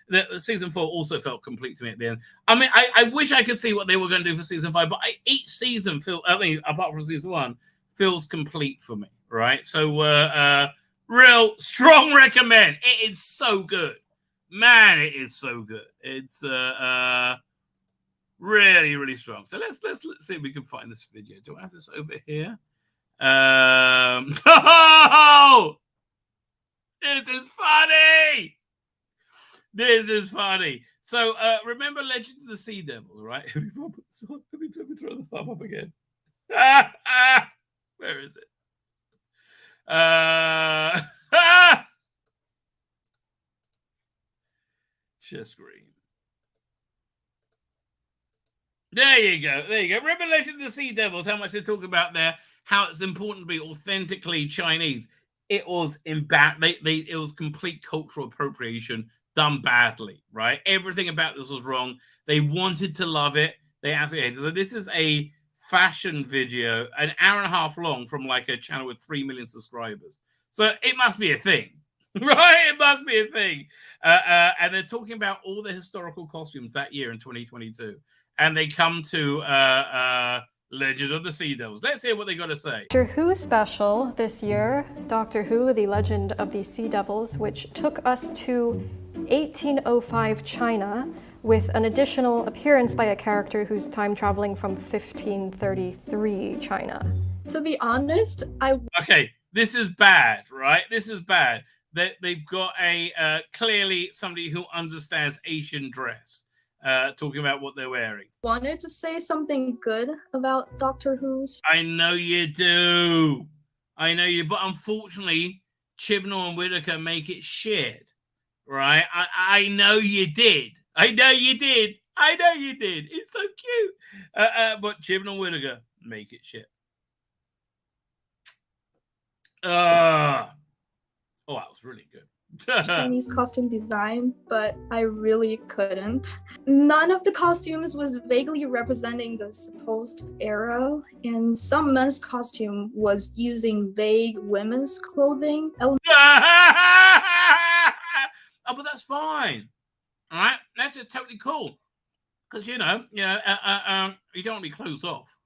the season 4 also felt complete to me at the end. I mean, I wish I could see what they were going to do for season 5, but each season apart from season 1, feels complete for me. Right, so real strong recommend. It is so good, man. It is so good. It's really, really strong. So let's see if we can find this video. Do I have this over here? Oh! This is funny. This is funny. So remember Legend of the Sea Devils, right? Let me throw the thumb up again. Where is it? Share screen. There you go. There you go. Revelation of the Sea Devils. How much they talk about there. How it's important to be authentically Chinese. It was it was complete cultural appropriation done badly, right? Everything about this was wrong. They wanted to love it. They absolutely hated it. So this is a fashion video, an hour and a half long from like a channel with 3 million subscribers. So it must be a thing, right? It must be a thing. And they're talking about all the historical costumes that year in 2022. And they come to Legend of the Sea Devils. Let's hear what they got to say. Doctor Who special this year, Doctor Who, The Legend of the Sea Devils, which took us to 1805 China with an additional appearance by a character who's time traveling from 1533 China. To be honest, Okay, this is bad, right? This is bad. They've got a clearly somebody who understands Asian dress. Talking about what they're wearing. Wanted to say something good about Doctor Who's. I know you do. I know you, but unfortunately, Chibnall and Whittaker make it shit, right? I know you did. I know you did. I know you did. It's so cute. But Chibnall and Whittaker make it shit. Oh, that was really good. Chinese costume design, but I really couldn't. None of the costumes was vaguely representing the supposed era, and some men's costume was using vague women's clothing. Oh, but that's fine. All right, that's just totally cool. Because you don't want to be closed off.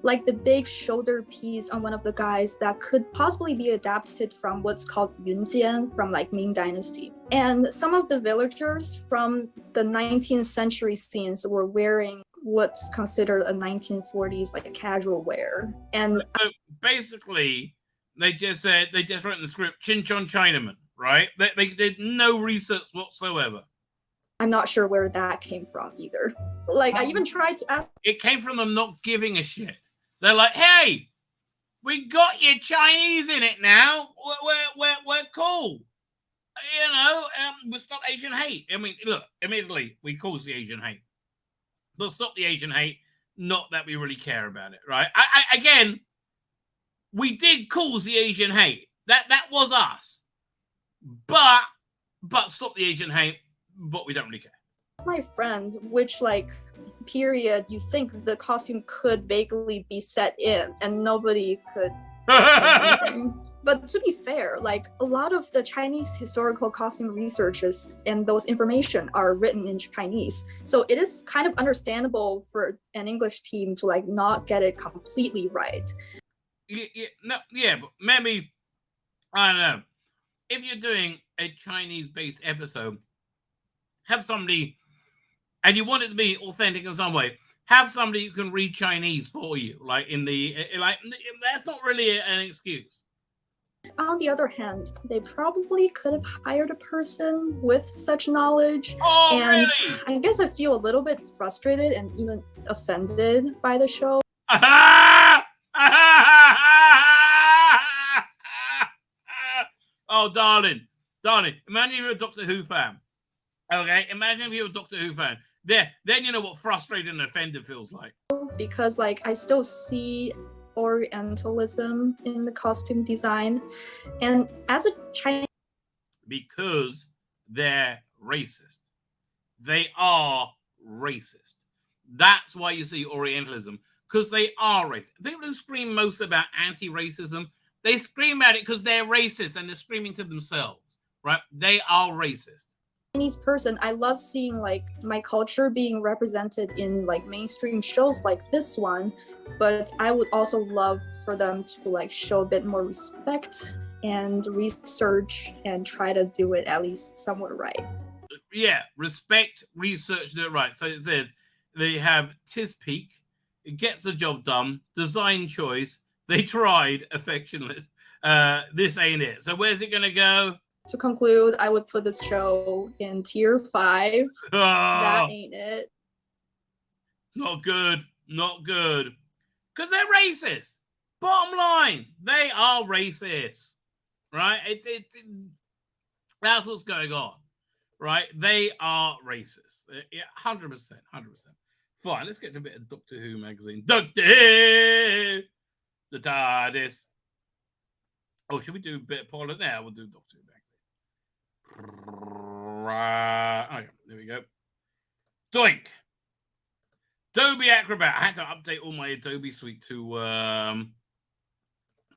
Like the big shoulder piece on one of the guys that could possibly be adapted from what's called Yunjian from like Ming Dynasty. And some of the villagers from the 19th century scenes were wearing what's considered a 1940s like casual wear. And so basically, they just wrote in the script Chin Chon Chinaman, right? They did no research whatsoever. I'm not sure where that came from either. Like, I even tried to ask. It came from them not giving a shit. They're like, hey, we got your Chinese in it now. We're cool. We'll stop Asian hate. I mean, look, admittedly, we cause the Asian hate. But stop the Asian hate. Not that we really care about it, right? Again, we did cause the Asian hate. That was us. But stop the Asian hate. But we don't really care. My friend, which like period you think the costume could vaguely be set in and nobody could say anything. But to be fair, like a lot of the Chinese historical costume researches and those information are written in Chinese. So it is kind of understandable for an English team to like not get it completely right. But maybe, I don't know, if you're doing a Chinese-based episode, have somebody, and you want it to be authentic in some way, have somebody who can read Chinese for you. That's not really an excuse. On the other hand, they probably could have hired a person with such knowledge. Oh, and really? I guess I feel a little bit frustrated and even offended by the show. Oh, darling, imagine you're a Doctor Who fan. Okay, imagine if you're a Doctor Who fan. Then you know what frustrated and offended feels like. Because like I still see Orientalism in the costume design, and as a Chinese, because they're racist. They are racist. That's why you see Orientalism, because they are racist. People who scream most about anti-racism, they scream at it because they're racist and they're screaming to themselves, right? They are racist. Chinese person, I love seeing like my culture being represented in like mainstream shows like this one, but I would also love for them to like show a bit more respect and research and try to do it at least somewhat right. Yeah, respect, research, do it right. So it says they have Tispeak, it gets the job done, design choice, they tried, affectionless. This ain't it. So where's it gonna go? To conclude, I would put this show in tier 5. Oh, that ain't it. Not good. Because they're racist. Bottom line, they are racist. Right? That's what's going on. Right? They are racist. Yeah, 100%. Fine, let's get to a bit of Doctor Who magazine. Doctor Who! The TARDIS. Oh, should we do a bit of Paula there? We'll do Doctor Who magazine. Okay, there we go. Doink. Adobe Acrobat. I had to update all my Adobe suite to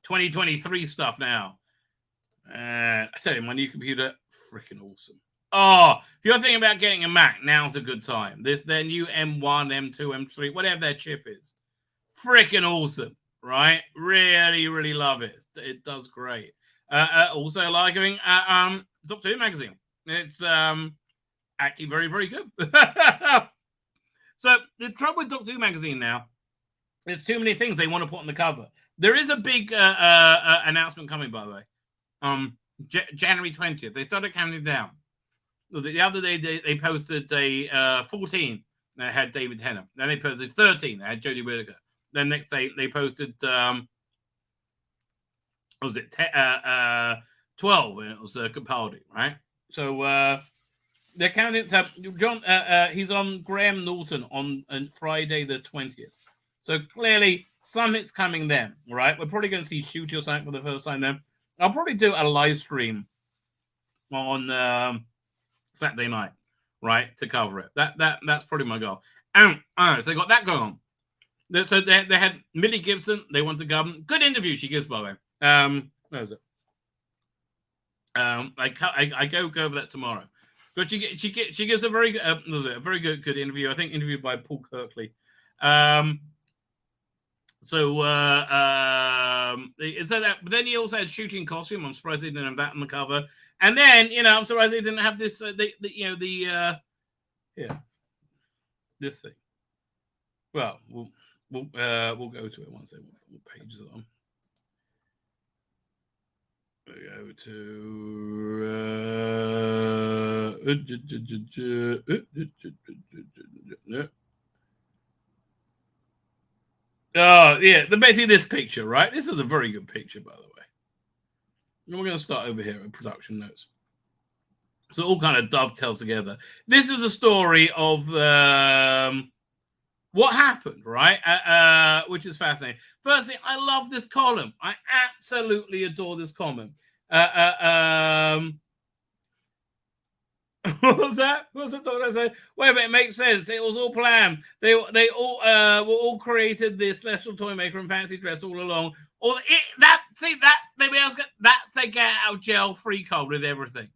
2023 stuff now. I tell you, my new computer, freaking awesome. Oh, if you're thinking about getting a Mac, now's a good time. Their new M1, M2, M3, whatever their chip is. Freaking awesome, right? Really, really love it. It does great. Also liking Doctor Who magazine. It's actually very, very good. So the trouble with Doctor Who magazine now, there's too many things they want to put on the cover. There is a big announcement coming, by the way. January 20th. They started counting down. The other day they posted a 14 that had David Tennant. Then they posted 13 that had Jodie Whittaker. Then next day they posted 12 and it was Capaldi, right? So they're counting. So John, he's on Graham Norton on Friday the 20th. So clearly something's coming then, right? We're probably going to see Shooty or something for the first time then. I'll probably do a live stream on Saturday night, right, to cover it. That's probably my goal. All right, so they got that going on. So they had Millie Gibson. They want to govern. Good interview she gives, by the way. Where is it? I go over that tomorrow. But she gives a very good interview. I think interviewed by Paul Kirkley. So that, but then he also had Shooting costume. I'm surprised they didn't have that on the cover. And then, I'm surprised they didn't have this. This thing. Well, we'll go to it once. What page is it on? We go to. Oh, yeah. Basically, this picture, right? This is a very good picture, by the way. And we're going to start over here at production notes. So it all kind of dovetails together. This is a story of what happened, right? Which is fascinating. Firstly, I love this column. I absolutely adore this column. What was that? What's the talk I said? Wait a minute, it makes sense. It was all planned. They all were all created this celestial toy maker and fancy dress all along. That's they get out of jail free card with everything.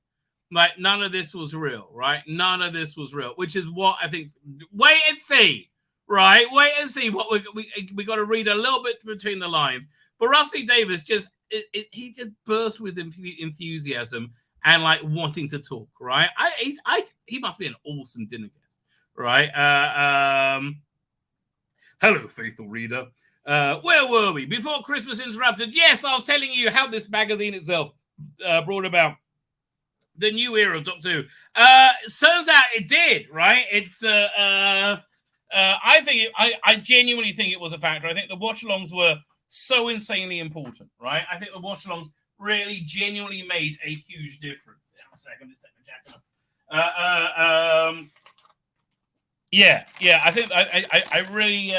Like none of this was real, right? None of this was real, which is what I think. Wait and see, right? Wait and see what we got to read a little bit between the lines. But Russell T Davies he just burst with enthusiasm and like wanting to talk, right? He must be an awesome dinner guest, right? Hello, faithful reader. Where were we? Before Christmas interrupted. Yes, I was telling you how this magazine itself brought about the new era of Doctor Who. Turns out it did, right? It's I genuinely think it was a factor. I think the watch-alongs were so insanely important, right? I think the watch-alongs really genuinely made a huge difference. Hang on a second, just take my jacket off. Yeah. I think I really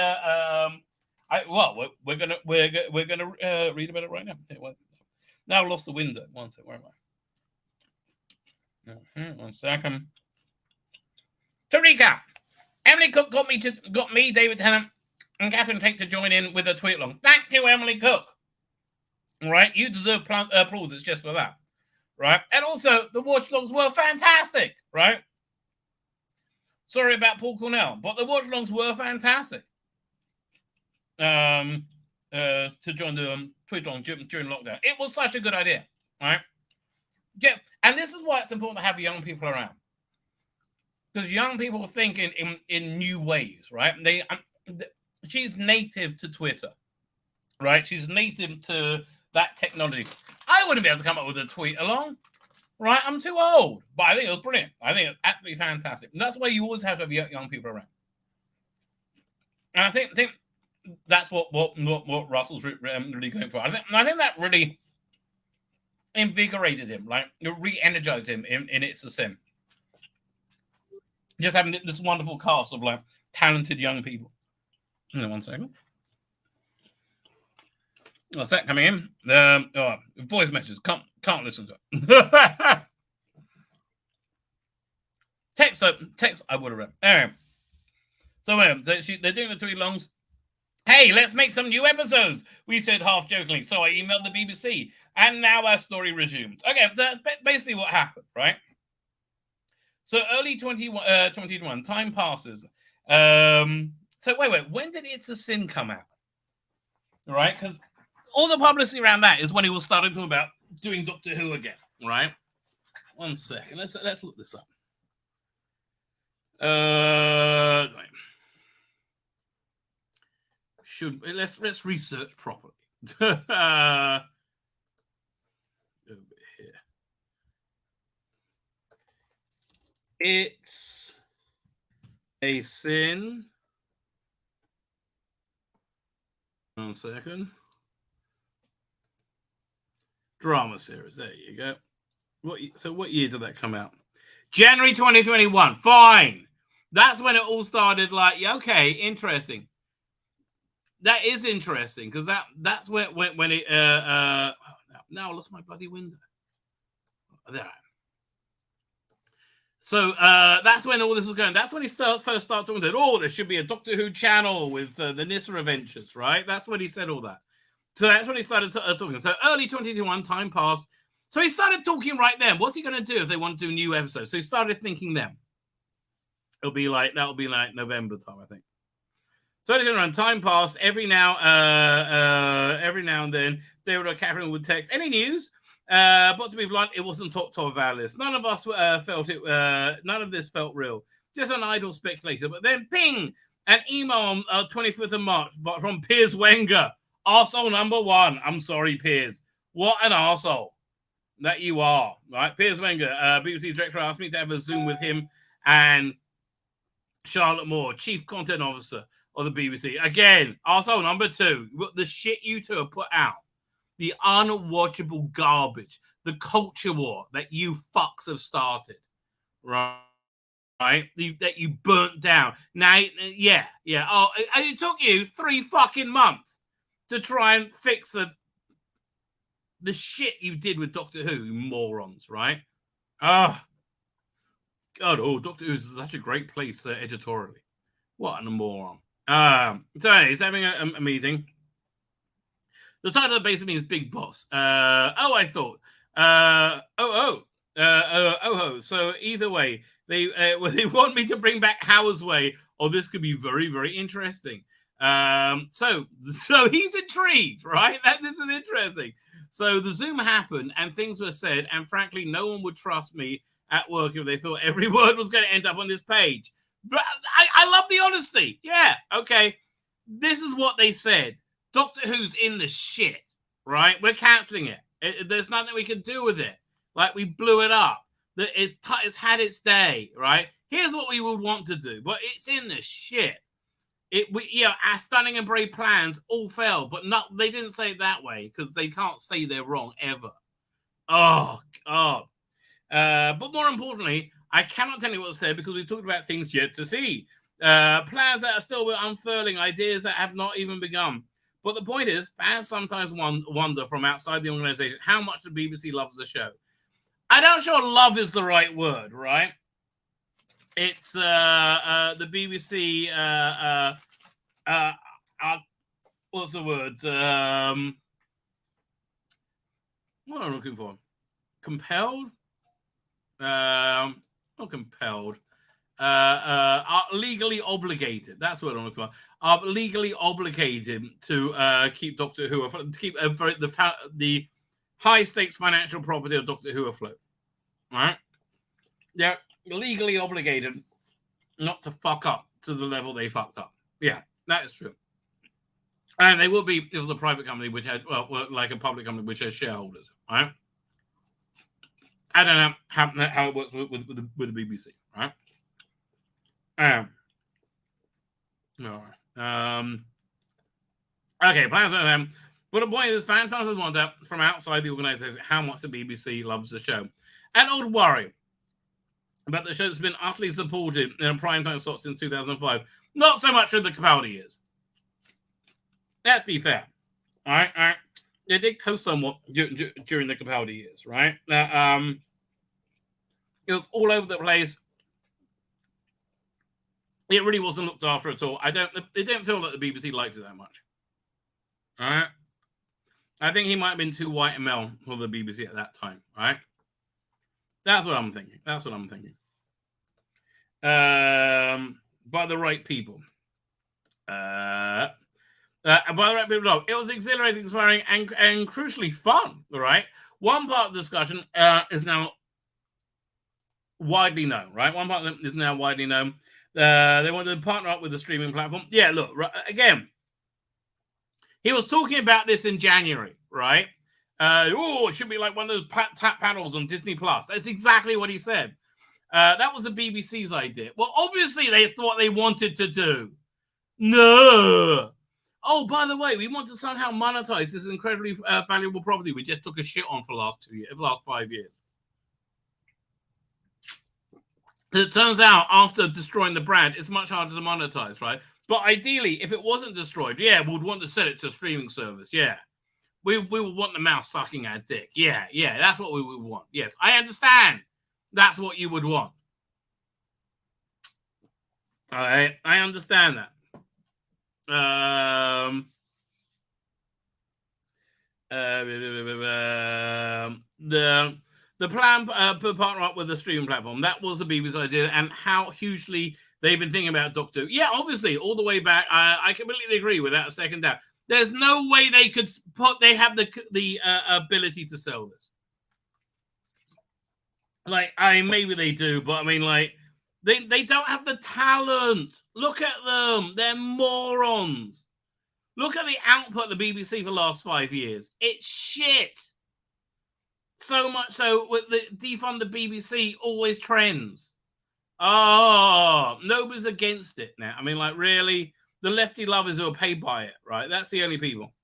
we're gonna read about it right now. Now I lost the window. One second, where am I? 1 second. To recap, Emily Cook got me, David Tennant, and Catherine Tate to join in with a tweet along. Thank you, Emily Cook. All right, you deserve applause. It's just for that, right? And also, the watch-alongs were fantastic, right? Sorry about Paul Cornell, but the watch-alongs were fantastic. To join the tweet-along during lockdown, it was such a good idea, right? Yeah, and this is why it's important to have young people around, because young people think in new ways, right? She's native to Twitter, right? She's native to that technology. I wouldn't be able to come up with a tweet along, right? I'm too old, but I think it was brilliant. I think it's absolutely fantastic. And that's why you always have to have young people around. And I think that's what Russell's really going for. I think that really invigorated him, like re-energized him in It's a Sin. just having this wonderful cast of like talented young people. Hang on 1 second. What's that coming in? Voice messages. Can't listen to it. Text. I would have read. Anyway. So they're doing the 3 longs. Hey, let's make some new episodes. We said half jokingly. So I emailed the BBC, and now our story resumes. Okay, so that's basically what happened, right? So early 2021, time passes. So wait, when did It's a Sin come out? Right, because all the publicity around that is when he was starting to about doing Doctor Who again, right? 1 second, let's look this up. Let's research properly. Over here. It's a Sin. 1 second. Drama series. There you go. What year did that come out? January 2021. Fine. That's when it all started. Like, yeah, okay, interesting. That is interesting because that's when it now I lost my bloody window. There. So that's when all this was going. That's when he first started talking about, oh, there should be a Doctor Who channel with the Nissa Adventures, right? That's when he said all that. So that's when he started talking. So early 2021, time passed. So he started talking right then. What's he going to do if they want to do new episodes? So he started thinking then. That'll be like November time, I think. So around time passed. Every now and then, David or Catherine would text, any news? But to be blunt, it wasn't top of our list. None of us felt it. None of this felt real. Just an idle speculation. But then, ping, an email on 25th of March, but from Piers Wenger, arsehole number 1. I'm sorry, Piers. What an arsehole that you are, right? Piers Wenger, BBC director, asked me to have a Zoom with him and Charlotte Moore, Chief Content Officer of the BBC. Again, arsehole number 2. The shit you two have put out. The unwatchable garbage. The culture war that you fucks have started. Right? That you burnt down. Now, yeah. Oh, and it took you 3 fucking months to try and fix the shit you did with Doctor Who, you morons, right? God, Doctor Who is such a great place editorially. What a moron. So anyway, he's having a meeting. The title basically means big boss. I thought. So either way, they want me to bring back Howard's Way, or this could be very, very interesting. So he's intrigued, right? This is interesting. So the Zoom happened and things were said, and frankly, no one would trust me at work if they thought every word was going to end up on this page. But I love the honesty. Yeah, okay. This is what they said. Doctor Who's in the shit, right? We're cancelling it. There's nothing we can do with it. Like, we blew it up. It's had its day, right? Here's what we would want to do, but it's in the shit. Our stunning and brave plans all failed, but they didn't say it that way because they can't say they're wrong ever. Oh, God. But more importantly, I cannot tell you what to say because we talked about things yet to see. Plans that are still unfurling, ideas that have not even begun. But the point is, fans sometimes wonder from outside the organization how much the BBC loves the show. I'm not sure love is the right word, right? It's the BBC. What's the word? What am I looking for? Compelled? Not compelled. Are legally obligated. That's what I'm looking for. Are legally obligated to keep Doctor Who, to keep the high stakes financial property of Doctor Who afloat. Right? They're legally obligated not to fuck up to the level they fucked up. Yeah, that is true. And they would be if it was a private company which had, like a public company which has shareholders, right? I don't know how it works with the BBC, right? All right. Okay, plans for them. But the point is, fans wonder from outside the organisation how much the BBC loves the show. An old worry. about the show that's been utterly supported in a primetime slot since 2005. Not so much in the Capaldi years. Let's be fair. All right. They did coast somewhat during the Capaldi years, right? It was all over the place. It really wasn't looked after at all. They didn't feel that the BBC liked it that much. All right. I think he might have been too white and male for the BBC at that time, right? That's what I'm thinking. By the right people. By the right people. No, it was exhilarating, inspiring, and crucially fun, all right? One part of the discussion is now widely known, right? One part of them is now widely known. They wanted to partner up with the streaming platform. Yeah, look, again, he was talking about this in January, right? It should be like one of those tap panels on Disney Plus. That's exactly what he said. That was the BBC's idea. Well, obviously, they thought they wanted to do. No. Oh, by the way, we want to somehow monetize this incredibly valuable property we just took a shit on for the last 5 years. It turns out, after destroying the brand, it's much harder to monetize, right? But ideally, if it wasn't destroyed, yeah, we'd want to sell it to a streaming service, yeah. We would want the mouse sucking our dick. Yeah, that's what we would want. Yes, I understand. That's what you would want. All right, I understand that. The plan to partner up with the streaming platform, that was the BBC's idea, and how hugely they've been thinking about Doctor Who. Yeah, obviously, all the way back, I completely agree without a second doubt. There's no way they could they have the ability to sell this. Like, maybe they do, but I mean, like, they don't have the talent. Look at them. They're morons. Look at the output of the BBC for the last 5 years. It's shit. So much so, with the defund the BBC always trends. Oh, nobody's against it now. I mean, like, really? The lefty lovers who are paid by it, right? That's the only people.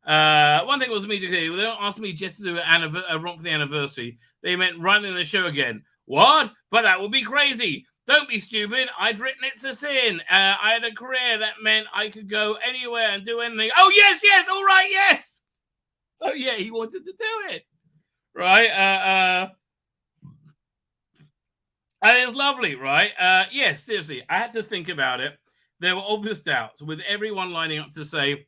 One thing was immediately, they don't ask me just to do a romp for the anniversary. They meant running the show again. What? But that would be crazy. Don't be stupid. I'd written It's a Sin. I had a career that meant I could go anywhere and do anything. Oh, yes, all right, yes. So, yeah, he wanted to do it. Right? It's lovely, right? Yes, seriously, I had to think about it. There were obvious doubts with everyone lining up to say,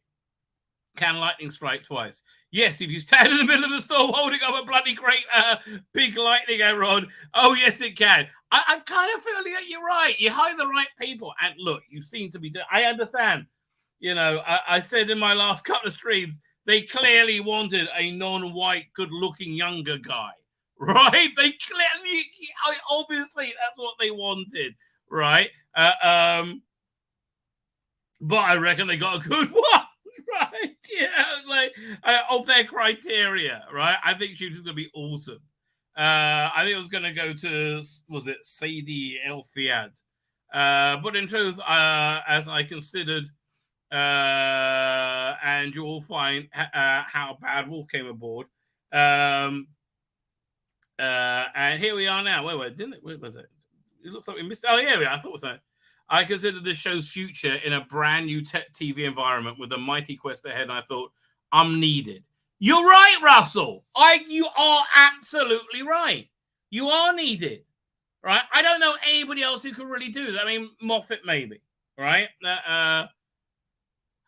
can lightning strike twice? Yes, if you stand in the middle of the storm holding up a bloody great big lightning rod, oh, yes, it can. I'm kind of feeling that you're right. You hire the right people. And look, you seem to be doing, I understand. You know, I said in my last couple of streams, they clearly wanted a non-white, good-looking younger guy, right? They clearly, obviously, that's what they wanted, right? But I reckon they got a good one, right? Yeah, like of their criteria, right? I think she was going to be awesome. I think it was going to go to, was it Sadie El Fiad? But in truth, as I considered, and you'll find how Bad Wolf came aboard. And here we are now. Where was it? It looks like we missed. Oh, yeah, I thought it was that. I considered this show's future in a brand new TV environment with a mighty quest ahead, and I thought, I'm needed. You're right, Russell. You are absolutely right. You are needed, right? I don't know anybody else who could really do that. I mean, Moffat maybe, right? I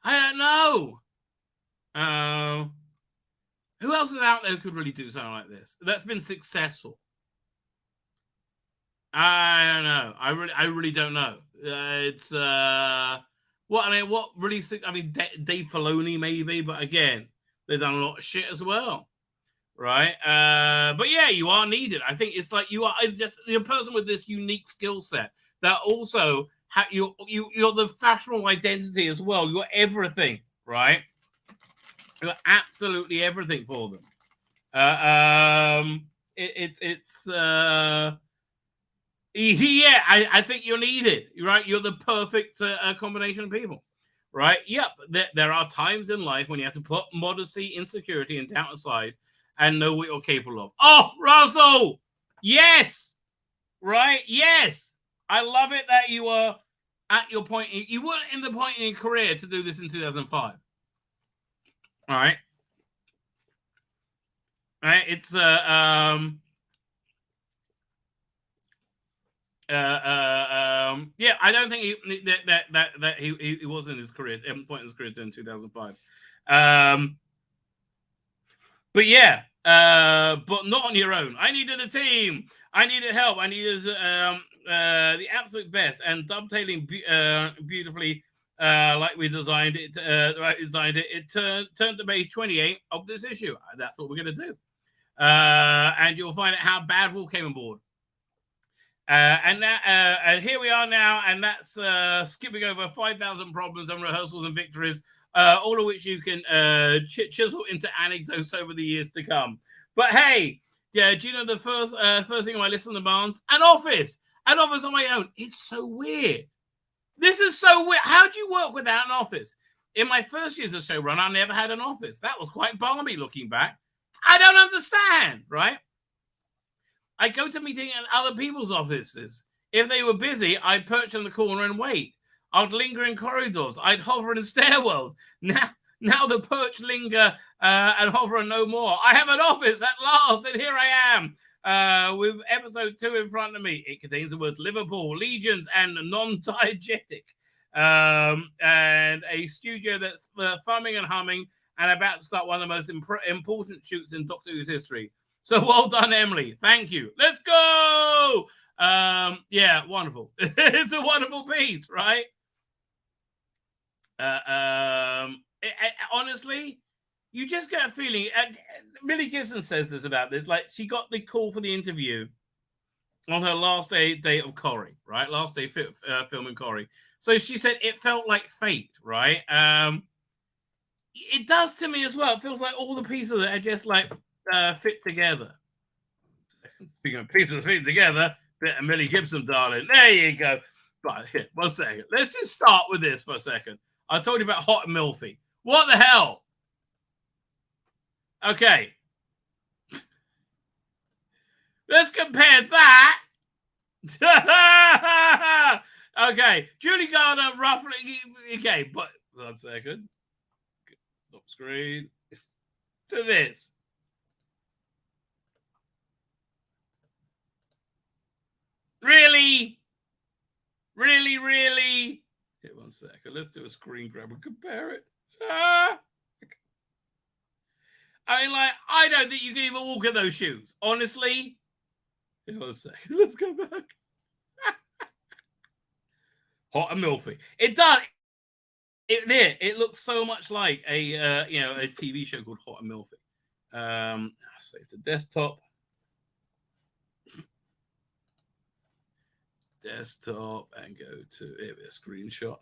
don't know. Who else is out there who could really do something like this? That's been successful. I don't know. I really don't know. It's what really? I mean, Dave Filoni maybe, but again, they've done a lot of shit as well, right? But yeah, you are needed. I think it's like you're a person with this unique skill set that also you're the fashionable identity as well. You're everything, right? You're absolutely everything for them. I think you're needed, right? You're the perfect combination of people, right? Yep. There are times in life when you have to put modesty, insecurity, and doubt aside and know what you're capable of. Oh, Russell! Yes! right? Yes, I love it that you were at your point. You weren't in the point in your career to do this in 2005. All right. Right. It's yeah. I don't think he was in his career point in his career in 2005. But yeah. But not on your own. I needed a team. I needed help. I needed the absolute best, and dovetailing beautifully. Like we designed it, it turned to page 28 of this issue. That's what we're going to do. And you'll find out how Badwell came aboard. And here we are now, and that's skipping over 5,000 problems and rehearsals and victories, all of which you can chisel into anecdotes over the years to come. But hey, yeah, do you know the first thing on my list on demands? An office on my own. It's so weird. This is so weird. How do you work without an office? In my first years as showrunner, I never had an office. That was quite balmy looking back. I don't understand, right? I go to meetings in other people's offices. If they were busy, I'd perch in the corner and wait. I'd linger in corridors. I'd hover in stairwells. Now the perch, linger, and hover are no more. I have an office at last, and here I am. With episode 2 in front of me. It contains the words Liverpool, Legions, and non-diegetic. And a studio that's thumbing and humming and about to start one of the most important shoots in Doctor Who's history. So well done, Emily. Thank you. Let's go! Yeah, wonderful. It's a wonderful piece, right? Honestly, you just get a feeling. Millie Gibson says this about this. Like, she got the call for the interview on her last day of Corrie, right? Last day filming Corrie. So she said it felt like fate, right? It does to me as well. It feels like all the pieces that are just like fit together. Speaking of pieces fit together, bit of Millie Gibson, darling. There you go. Right, here, 1 second. Let's just start with this for a second. I told you about Hot and Milfy. What the hell? Okay. Let's compare that. Okay. Julie Garner, roughly. Okay, but 1 second. Stop screen. To this. Really? Really, really? Here, 1 second. Let's do a screen grab and compare it. I mean, like, I don't think you can even walk in those shoes. Honestly. Here, 1 second. Let's go back. Hot and Milfy. It does. It looks so much like a a TV show called Hot and Milfy. Save to desktop. Desktop and go to a screenshot.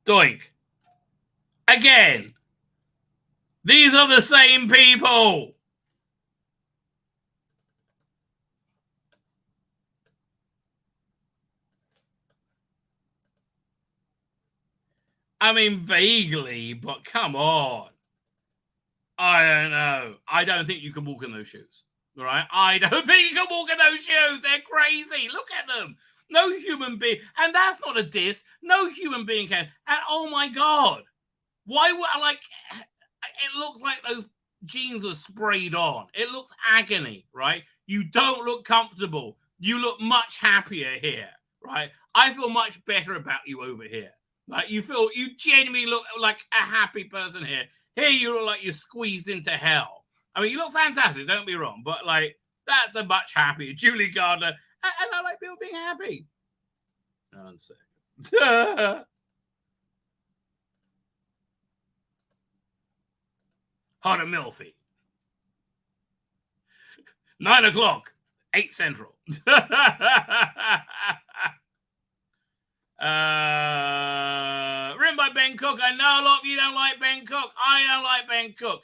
Doink. Again. These are the same people. I mean, vaguely, but come on. I don't know. I don't think you can walk in those shoes. All right? I don't think you can walk in those shoes. They're crazy. Look at them. No human being. And that's not a diss. No human being can. And oh my God. Why would I like... It looks like those jeans were sprayed on. It looks agony, right? You don't look comfortable. You look much happier here, right? I feel much better about you over here. Like you genuinely look like a happy person here. Here you look like you're squeezed into hell. I mean, you look fantastic, don't be wrong, but like that's a much happier Julie Gardner. And I like people being happy. 1 second. Hot and Milfy. 9 o'clock, 8 Central. Written by Ben Cook. I know a lot of you don't like Ben Cook. I don't like Ben Cook.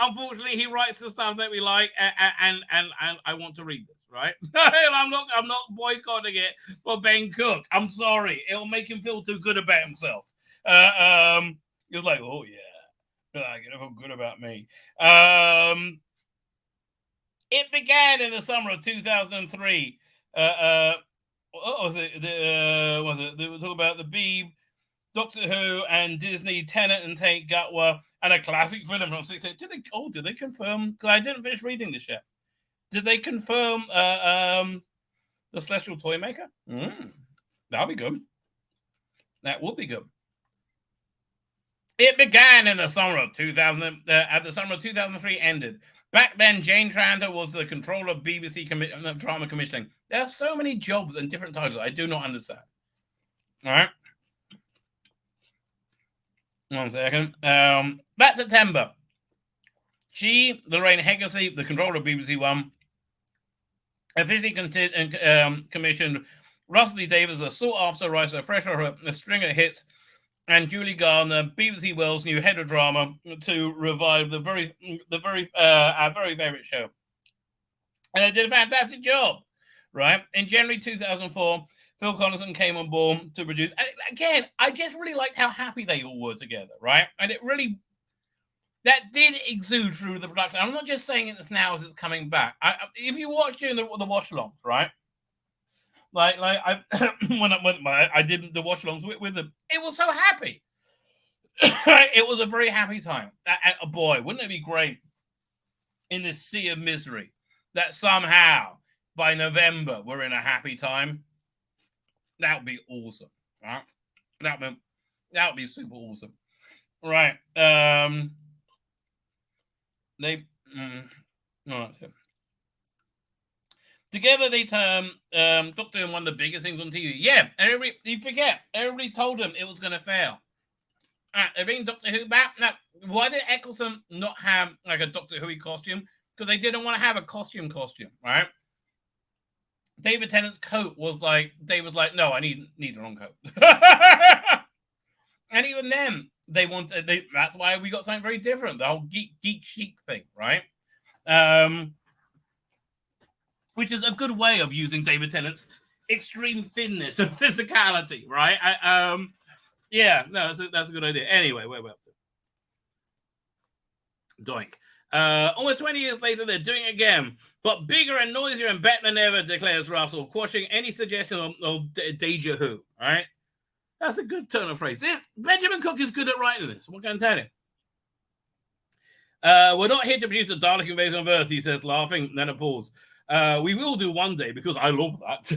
Unfortunately, he writes the stuff that we like, and I want to read this, right? I'm not boycotting it for Ben Cook. I'm sorry. It'll make him feel too good about himself. He was like, oh yeah. I feel good about me. It began in the summer of 2003. What was it? They were talking about the Beeb, Doctor Who, and Disney, Tennant and Tate Gatwa, and a classic film from 68. Did they confirm? Because I didn't finish reading this yet. Did they confirm the Celestial Toymaker? That'll be good. That would be good. It began in the summer of 2000. At the summer of 2003 ended. Back then, Jane Tranter was the controller of BBC drama commissioning. There are so many jobs and different titles I do not understand. All right. One second. That September, Lorraine Hegarty, the controller of BBC One, officially commissioned Russell T Davies, a sought-after writer, fresh off a string of hits, and Julie Gardner, BBC Wales' new head of drama, to revive our very favorite show. And they did a fantastic job, right? In January 2004, Phil Collinson came on board to produce. And again, I just really liked how happy they all were together, right? And it really, that did exude through the production. I'm not just saying it now as it's coming back. If you watch during the watch-alongs, right? Like I when I did the watch-alongs with them, it was so happy. It was a very happy time. And boy, wouldn't it be great in this sea of misery that somehow by November we're in a happy time? That would be awesome, right? That would be super awesome, right? Together they term Doctor Who one of the biggest things on TV. Yeah, everybody told them it was going to fail. They're bringing Doctor Who back. Now, why did Eccleston not have like a Doctor Who costume? Because they didn't want to have a costume, right? David Tennant's coat was like, no, I need a long coat. And even then, that's why we got something very different. The whole geek chic thing, right? Which is a good way of using David Tennant's extreme thinness and physicality, right? That's a good idea. Anyway, wait. Doink. Almost 20 years later, they're doing it again, but bigger and noisier and better than ever, declares Russell, quashing any suggestion of deja vu, right? That's a good turn of phrase. Benjamin Cook is good at writing this. What can I tell you? We're not here to produce a Dalek invasion of Earth, he says, laughing. Then a pause. We will do one day because I love that.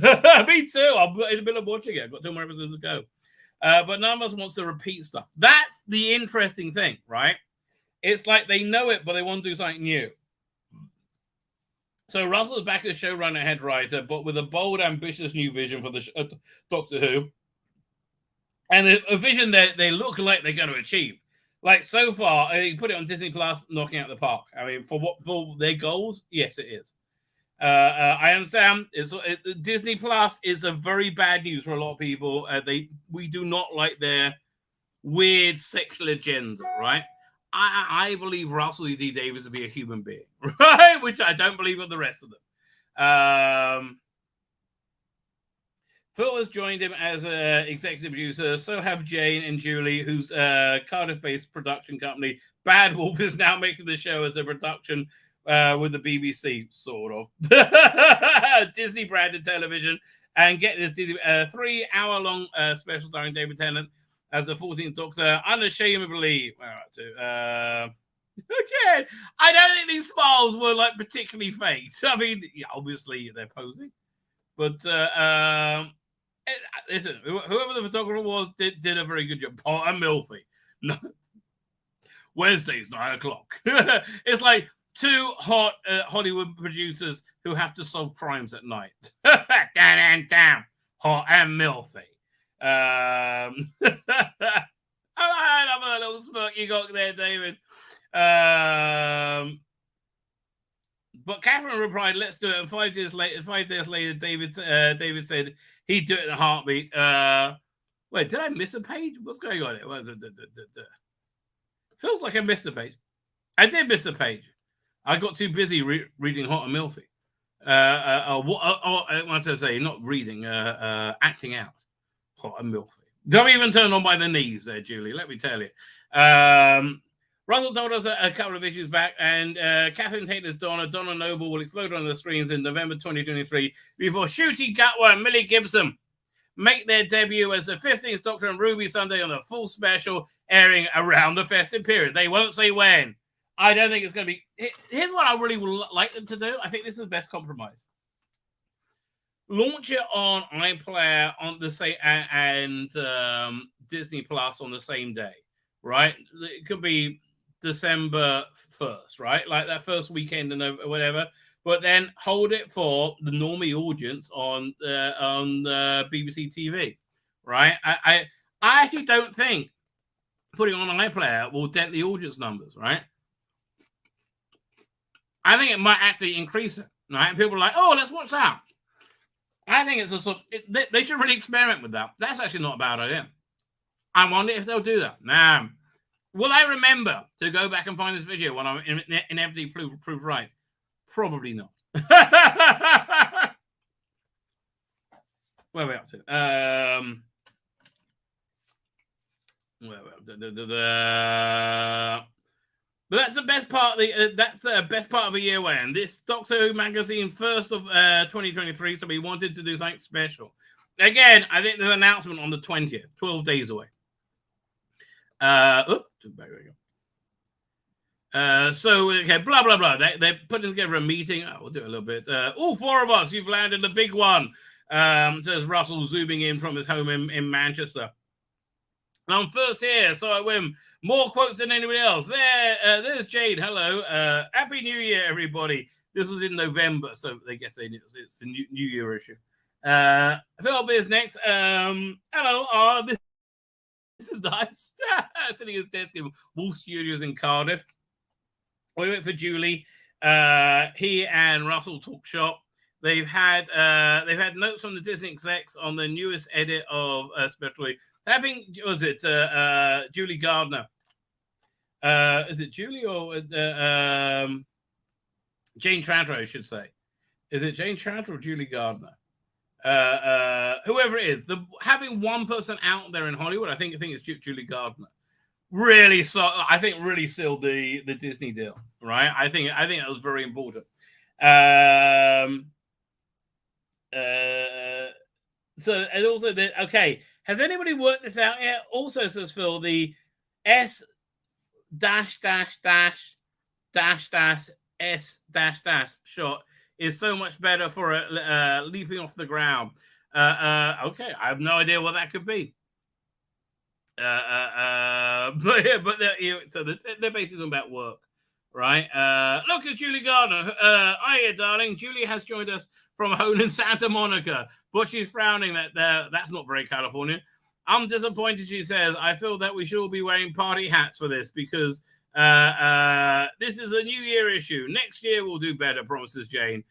Me too. I'm in the middle of watching it. I've got 2 more episodes to go. But none of us wants to repeat stuff. That's the interesting thing, right? It's like they know it, but they want to do something new. So Russell's back as showrunner, head writer, but with a bold, ambitious new vision for the Doctor Who. And a vision that they look like they're going to achieve. Like so far, you put it on Disney Plus, knocking out the park. I mean, for their goals, yes, it is. I understand. Disney Plus is a very bad news for a lot of people. We do not like their weird sexual agenda, right? I believe Russell T Davies to be a human being, right? Which I don't believe of the rest of them. Phil has joined him as an executive producer. So have Jane and Julie, whose Cardiff-based production company Bad Wolf is now making the show as a production with the BBC, sort of. Disney branded television. And get this 3-hour-long special starring David Tennant as the 14th Doctor. Unashamedly. Again, I don't think these smiles were like particularly fake. I mean, yeah, obviously they're posing. But listen, whoever the photographer was did a very good job. Oh, and Milfy. No. Wednesday's 9:00. It's like 2 hot Hollywood producers who have to solve crimes at night. Down. Hot and Milfy. I love that little smirk you got there, David. But Catherine replied, "Let's do it." And 5 days later, David said he'd do it in a heartbeat. Wait, did I miss a page? What's going on here? Feels like I missed a page. I did miss a page. I got too busy reading Hot and Milfy. Once I say not reading, acting out. Hot and Milfy. Don't even turn on by the knees there, Julie. Let me tell you. Russell told us a couple of issues back, and Catherine Taylor's Donna Noble will explode on the screens in November 2023 before Ncuti Gatwa and Millie Gibson make their debut as the 15th Doctor and Ruby Sunday on a full special airing around the festive period. They won't say when. I don't think it's going to be... Here's what I really would like them to do. I think this is the best compromise. Launch it on iPlayer on the same and Disney Plus on the same day, right? It could be December 1st, right? Like that first weekend and whatever. But then hold it for the normie audience on BBC TV, right? I actually don't think putting on an iPlayer will dent the audience numbers, right? I think it might actually increase it, right? And people are like, oh, let's watch that. I think it's a sort of, they should really experiment with that. That's actually not a bad idea. I wonder if they'll do that. Now, will I remember to go back and find this video when I'm inevitably proved right? Probably not. Where are we up to? But that's the best part. That's the best part of the year when this Doctor Who magazine, first of 2023. So we wanted to do something special. Again, I think there's an announcement on the 20th, 12 days away. Back we go. So okay, blah blah blah. They're putting together a meeting. We'll do it a little bit. All four of us, you've landed the big one. Says Russell, zooming in from his home in Manchester. And I'm first here, so I win more quotes than anybody else. There's Jade. Hello. Happy New Year, everybody. This was in November, so they guess it's the New Year issue. Phil is next. Hello. This is nice. Sitting at his desk in Wolf Studios in Cardiff. We went for Julie. He and Russell talk shop. They've had notes from the Disney execs on the newest edit of especially. Was it Julie Gardner? Is it Julie or Jane Tranter, I should say. Is it Jane Tranter or Julie Gardner? Whoever it is, having one person out there in Hollywood, I think it's Julie Gardner. Really, I think really sealed the Disney deal, right? I think that was very important. So and also okay. Has anybody worked this out yet? Also, says Phil, the S S shot is so much better for leaping off the ground. Okay, I have no idea what that could be. So they're basically talking about work, right? Look at Julie Gardner. Hiya, darling. Julie has joined us from home in Santa Monica, but she's frowning that that's not very Californian. I'm disappointed, she says. I feel that we should all be wearing party hats for this because this is a New Year issue. Next year we'll do better, promises Jane.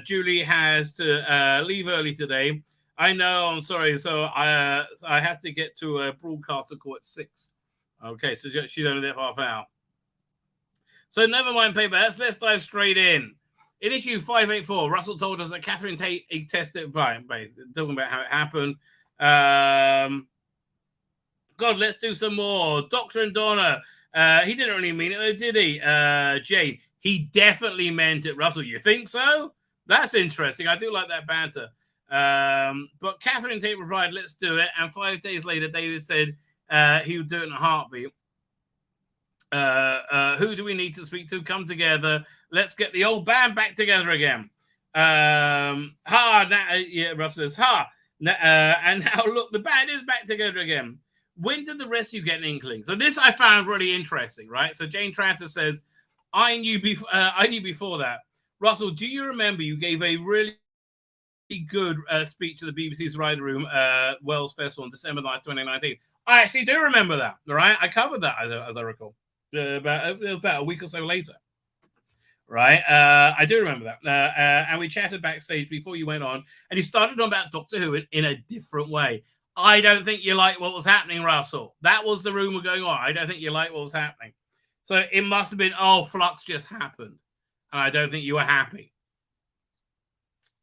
Julie has to leave early today. I know, I'm sorry. So I have to get to a broadcaster call at 6. Okay, so she's only there for half an hour. So never mind paper. Let's dive straight in. In issue 584, Russell told us that Catherine Tate tested, talking about how it happened. God, let's do some more. Doctor and Donna. He didn't really mean it, though, did he? Jane, he definitely meant it. Russell, you think so? That's interesting. I do like that banter. But Catherine Tate replied, let's do it. And 5 days later, David said he would do it in a heartbeat. Who do we need to speak to? Come together. Let's get the old band back together again. Yeah, Russ says, and now look, the band is back together again. When did the rest of you get an inkling? So this I found really interesting, right? So Jane Tranter says, I knew before that. Russell, do you remember you gave a really good speech to the BBC's Rider Room Wells Festival on December 9th, 2019? I actually do remember that, right? I covered that, as I recall, about a week or so later. Right, I do remember that, and we chatted backstage before you went on, and you started on about Doctor Who in a different way. I don't think you like what was happening, Russell. That was the rumor going on. I don't think you like what was happening. So it must have been, Flux just happened, and I don't think you were happy.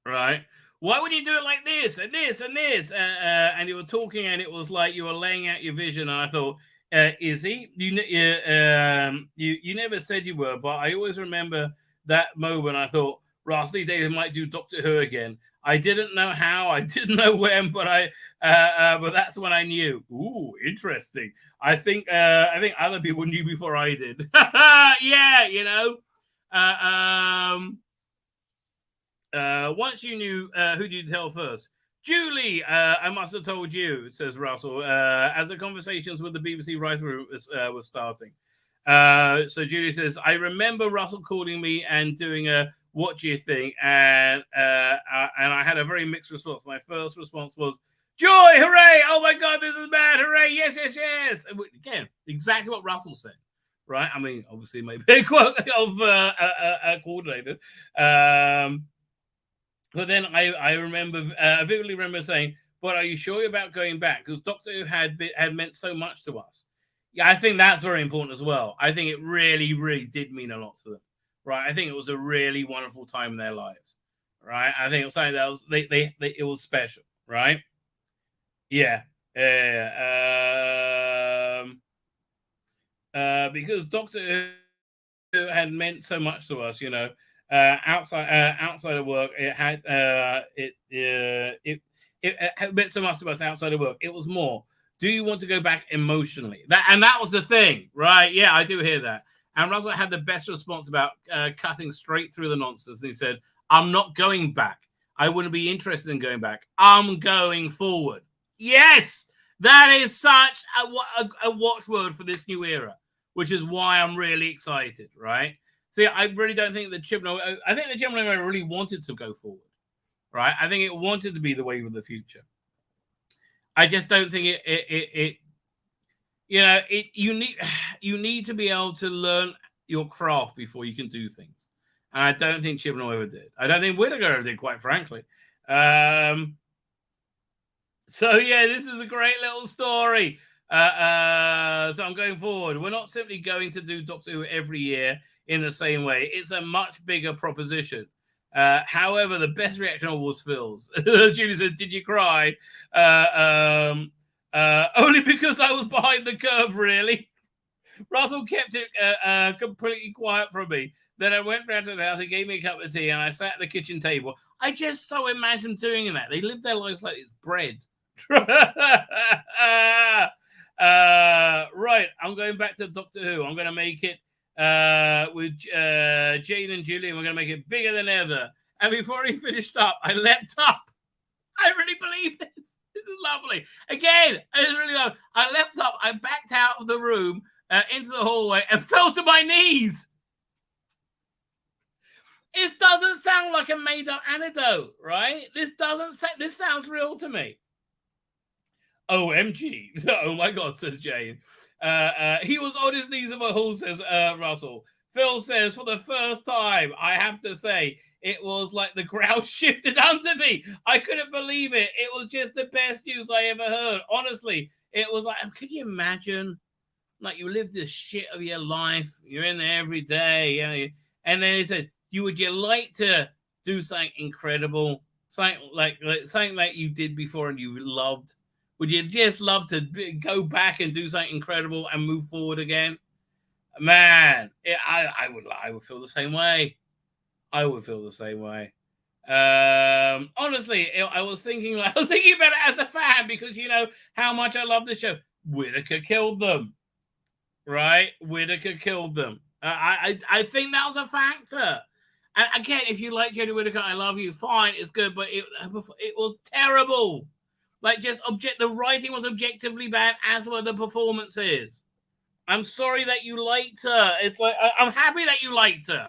Right? Why would you do it like this and this and this? And you were talking, and it was like you were laying out your vision, and I thought, Izzy, you never said you were, but I always remember that moment. I thought Russell T Davies might do Doctor Who again. I didn't know how, I didn't know when, but but that's when I knew. Ooh, interesting. I think other people knew before I did. Yeah, you know. Once you knew, who did you tell first? Julie, I must have told you, says Russell, as the conversations with the BBC writer room was starting. So Julie says, I remember Russell calling me and doing a what do you think? And I had a very mixed response. My first response was, joy, hooray! Oh my God, this is bad! Hooray! Yes, yes, yes! Again, exactly what Russell said, right? I mean, obviously, maybe a quote of a coordinator. But then I remember, I vividly remember saying, but are you sure about going back? Because Doctor Who had meant so much to us. Yeah, I think that's very important as well. I think it really, really did mean a lot to them, right? I think it was a really wonderful time in their lives, right? I think it was something that was, it was special, right? Yeah. Because Doctor Who had meant so much to us, you know. Outside of work, it had it meant so much to us outside of work. It was more, do you want to go back emotionally? That was the thing, right? Yeah, I do hear that. And Russell had the best response about cutting straight through the nonsense. And he said, I'm not going back. I wouldn't be interested in going back. I'm going forward. Yes, that is such a watchword for this new era, which is why I'm really excited, right? See, I really don't think the Chibnall. I think the Chibnall era really wanted to go forward, right? I think it wanted to be the wave of the future. I just don't think it you know, you need to be able to learn your craft before you can do things, and I don't think Chibnall ever did. I don't think Whittaker ever did, quite frankly. So yeah, this is a great little story. So I'm going forward. We're not simply going to do Doctor Who every year in the same way. It's a much bigger proposition. However, the best reaction was Phil's. Julie says, did you cry? Only because I was behind the curve, really. Russell kept it completely quiet from me. Then I went round to the house, he gave me a cup of tea, and I sat at the kitchen table. I just so imagined doing that. They live their lives like it's bread. Right, I'm going back to Doctor Who. I'm going to make it with Jane and Julie, and we're going to make it bigger than ever. And before he finished up, I leapt up. I really believe this. This is lovely. Again, it's really lovely. I leapt up. I backed out of the room into the hallway and fell to my knees. It doesn't sound like a made-up anecdote, right? This sounds real to me. OMG. Oh my God, says Jane. He was on his knees in my hall, says Russell. Phil says, for the first time, I have to say, it was like the ground shifted under me. I couldn't believe it. It was just the best news I ever heard. Honestly, it was like, could you imagine? Like, you live this shit of your life. You're in there every day. You know, and then he said, would you like to do something incredible? Something like you did before and you loved? Would you just love to go back and do something incredible and move forward again? Man, I would feel the same way. I would feel the same way. Honestly, I was thinking about it as a fan because you know how much I love the show. Whittaker killed them, right? Whittaker killed them. I think that was a factor. And again, if you like Jodie Whittaker, I love you. Fine, it's good, but it was terrible. Like, just the writing was objectively bad, as were the performances. I'm sorry that you liked her. It's like, I'm happy that you liked her.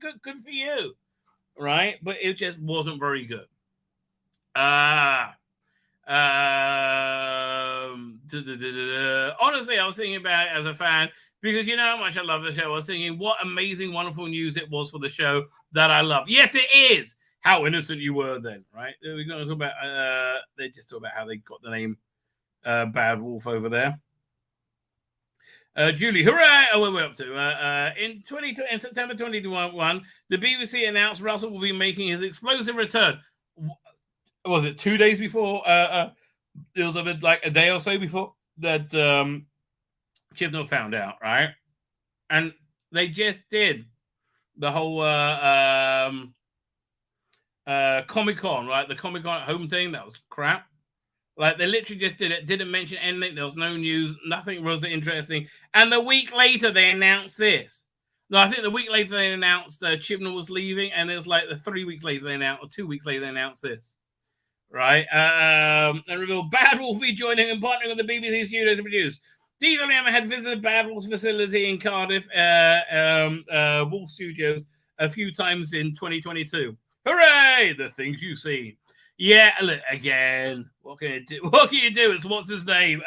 Good for you. Right? But it just wasn't very good. Honestly, I was thinking about it as a fan because you know how much I love the show. I was thinking what amazing, wonderful news it was for the show that I love. Yes, it is. How innocent you were then, right? We're going to talk about. They just talk about how they got the name Bad Wolf over there. Julie, hooray! Oh, where are we up to? In September 2021, the BBC announced Russell will be making his explosive return. Was it 2 days before? It was a bit like a day or so before that Chibnall found out, right? And they just did the whole Comic-Con, right? The Comic-Con at home thing, that was crap. Like, they literally just did it, didn't mention anything. There was no news, nothing was interesting. And the week later, they announced this. No, I think the week later, they announced Chibnall was leaving. And it was like the 3 weeks later, they announced, or 2 weeks later, they announced this. Right? And revealed Bad Wolf will be joining and partnering with the BBC studio to produce. DWM had visited Bad Wolf's facility in Cardiff, Wolf Studios, a few times in 2022. Hooray! The things you've seen. Yeah, look, again, what can you do? What can you do? It's what's his name?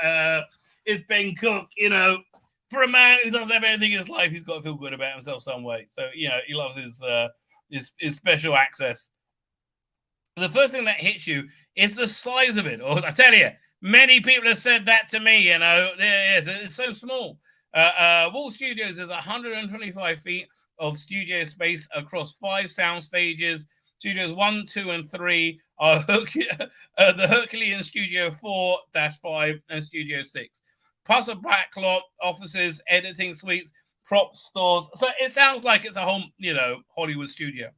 It's Ben Cook, you know. For a man who doesn't have anything in his life, he's got to feel good about himself some way. So, you know, he loves his special access. The first thing that hits you is the size of it. Or I tell you, many people have said that to me, you know. It's so small. Wolf Studios is 125 feet of studio space across 5 sound stages. Studios 1, 2, and 3 are the Herculean Studio 4-5 and Studio 6. Plus a backlot, offices, editing suites, prop stores. So it sounds like it's a whole, you know, Hollywood studio.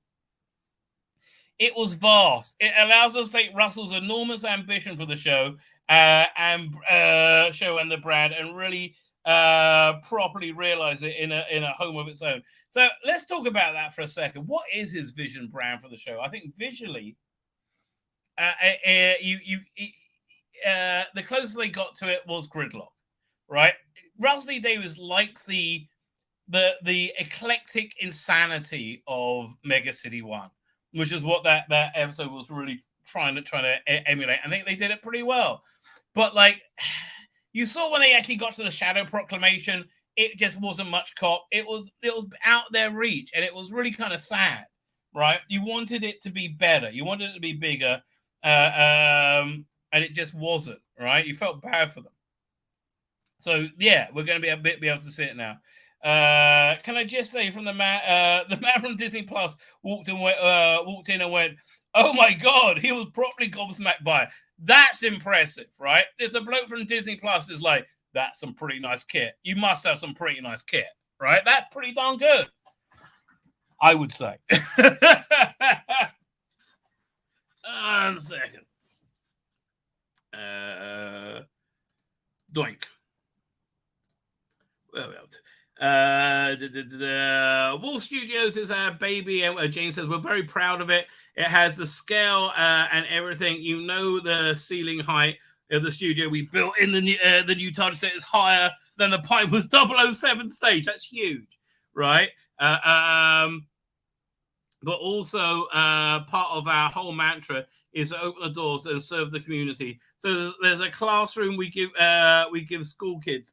It was vast. It allows us to take Russell's enormous ambition for the show and the brand and really properly realize it in a home of its own. So let's talk about that for a second. What is his vision brand for the show? I think visually, the closest they got to it was Gridlock, right? Russell T Davies liked the eclectic insanity of Mega City 1, which is what that episode was really trying to emulate. I think they did it pretty well. But like, you saw when they actually got to the Shadow Proclamation, it just wasn't much cop. It was out their reach, and it was really kind of sad, right? You wanted it to be better. You wanted it to be bigger, and it just wasn't, right? You felt bad for them. So yeah, we're going to be able to see it now. Can I just say, from the man from Disney Plus walked in and went, "Oh my God, he was properly gobsmacked by it." That's impressive, right? If the bloke from Disney Plus is like, "That's some pretty nice kit," you must have some pretty nice kit, right? That's pretty darn good, I would say. One second. Doink. Where are we at? Wolf Studios is our baby, and Jane says we're very proud of it. It has the scale and everything. You know, the ceiling height of the studio we built in the new TARDIS set is higher than the Pipe was 007 stage. That's huge, right? But also part of our whole mantra is to open the doors and serve the community. So there's a classroom we give school kids.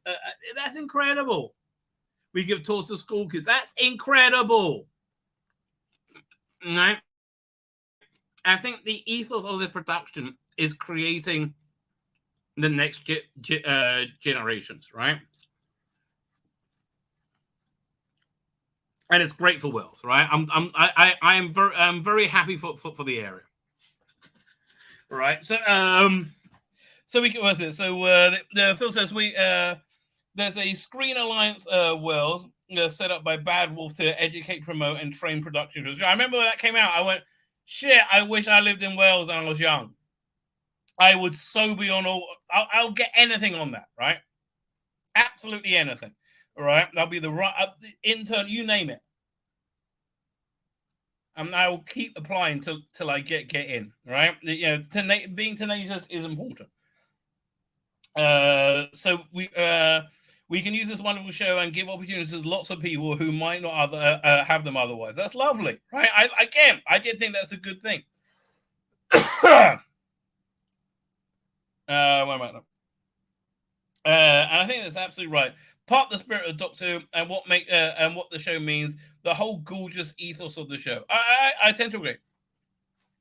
That's incredible. We give tours to school kids. That's incredible. Right? I think the ethos of the production is creating the next generations, right? And it's great for Wales, right? I'm very happy for the area, right? So we can worth it. So Phil says there's a Screen Alliance Wales set up by Bad Wolf to educate, promote, and train production. I remember when that came out, I went, shit, I wish I lived in Wales and I was young. I would so be on all. I'll get anything on that, right? Absolutely anything, all right? I'll be the right intern, you name it. And I will keep applying till I get in, right? You know, being tenacious is important. So we can use this wonderful show and give opportunities to lots of people who might not have them otherwise. That's lovely, right? I did think that's a good thing. What am I now? And I think that's absolutely right. Part of the spirit of Doctor Who and what the show means, the whole gorgeous ethos of the show. I tend to agree.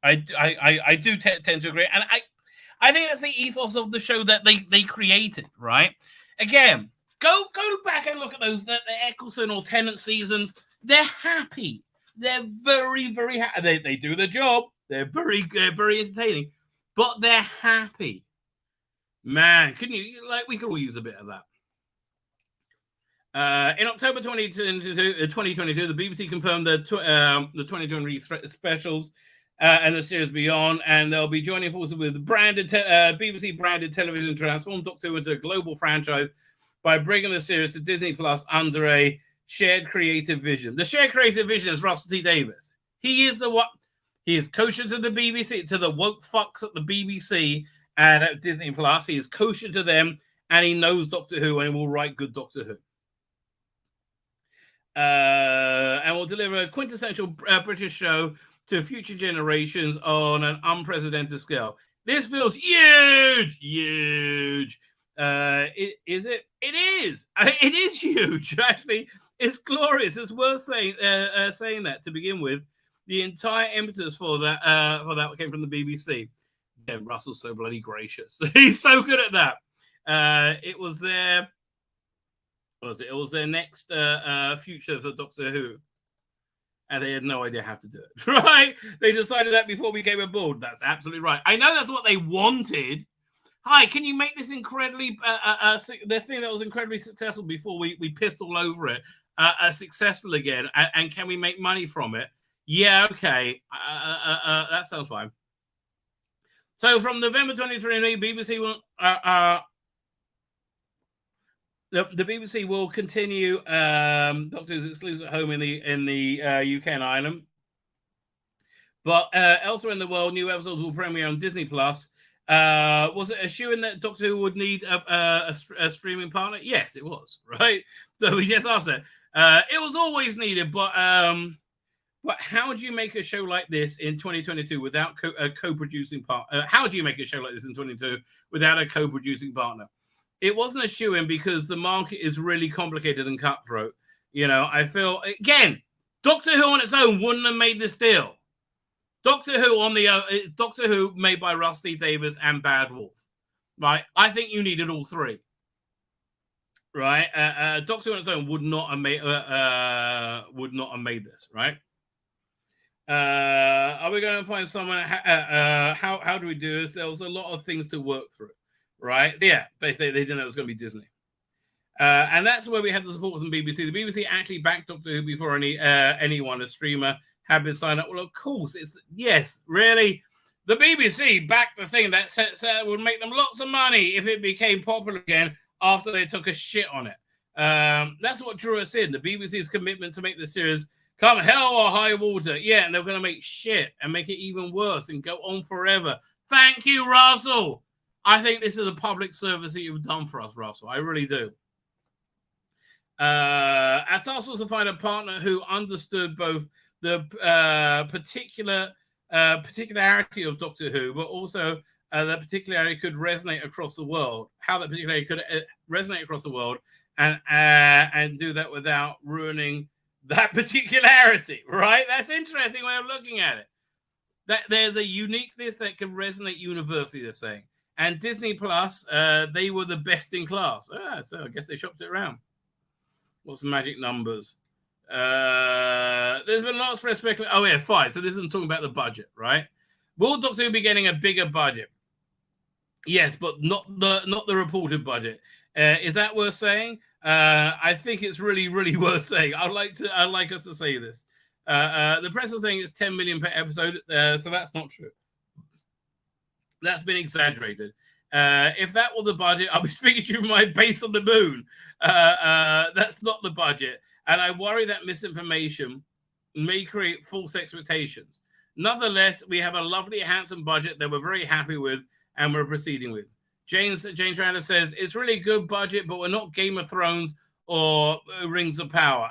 I do tend to agree, and I think that's the ethos of the show that they created, right? Again, go back and look at those the Eccleston or Tennant seasons. They're happy. They're very, very happy. They do their job. They're very entertaining, but they're happy. Man, couldn't you? Like, we could all use a bit of that. In October 2022, the BBC confirmed the 2023 specials and the series beyond, and they'll be joining forces with BBC branded television to transform Doctor Who into a global franchise by bringing the series to Disney Plus under a shared creative vision. The shared creative vision is Russell T Davies. He is he is kosher to the BBC, to the woke fucks at the BBC and at Disney Plus. He is kosher to them, and he knows Doctor Who, and he will write good Doctor Who. And will deliver a quintessential British show to future generations on an unprecedented scale. This feels huge. Is it? It is. It is huge. Actually, it's glorious. It's worth saying that to begin with. The entire impetus for that came from the BBC. Yeah, Russell's so bloody gracious. He's so good at that. It was their next future for Doctor Who, and they had no idea how to do it. Right? They decided that before we came aboard. That's absolutely right. I know that's what they wanted. Hi, can you make this incredibly the thing that was incredibly successful before we pissed all over it successful again, and can we make money from it? Yeah, okay. That sounds fine. So from November 23, BBC will the BBC will continue Doctor Who's exclusive home in the UK and Ireland, but elsewhere in the world, new episodes will premiere on Disney Plus. Was it a shoo-in that Doctor Who would need a streaming partner? Yes, it was. Right. So we just asked that. It was always needed, but how do you make a show like this in 2022 without a co-producing partner? How do you make a show like this in 2022 without a co-producing partner? It wasn't a shoo-in because the market is really complicated and cutthroat. You know, I feel, again, Doctor Who on its own wouldn't have made this deal. Doctor Who made by Russell T Davies and Bad Wolf, right? I think you needed all three, right? Doctor Who on its own would not have made this, right? Are we going to find someone? How do we do this? There was a lot of things to work through, right? Yeah, they didn't know it was going to be Disney, and that's where we had the support from the BBC. The BBC actually backed Doctor Who before anyone, a streamer, had been signed up. Well, of course, really. The BBC backed the thing that would make them lots of money if it became popular again after they took a shit on it. That's what drew us in. The BBC's commitment to make the series come hell or high water. Yeah, and they're going to make shit and make it even worse and go on forever. Thank you, Russell. I think this is a public service that you've done for us, Russell. I really do. Our task was to find a partner who understood both the particularity of Doctor Who, but also that particularity could resonate across the world. How that particularity could resonate across the world, and do that without ruining that particularity. Right? That's an interesting way of looking at it. That there's a uniqueness that can resonate universally. They're saying, and Disney Plus, they were the best in class. So I guess they shopped it around. What's magic numbers? There's been a lot of speculation. Oh yeah, fine. So this isn't talking about the budget, right? Will Doctor Who be getting a bigger budget? Yes, but not the reported budget. Is that worth saying? I think it's really, really worth saying. I'd like us to say this. The press is saying it's 10 million per episode, so that's not true. That's been exaggerated. If that were the budget, I'll be speaking to you from my base on the moon. That's not the budget. And I worry that misinformation may create false expectations. Nonetheless, we have a lovely, handsome budget that we're very happy with and we're proceeding with. James Randa says, it's really good budget, but we're not Game of Thrones or Rings of Power.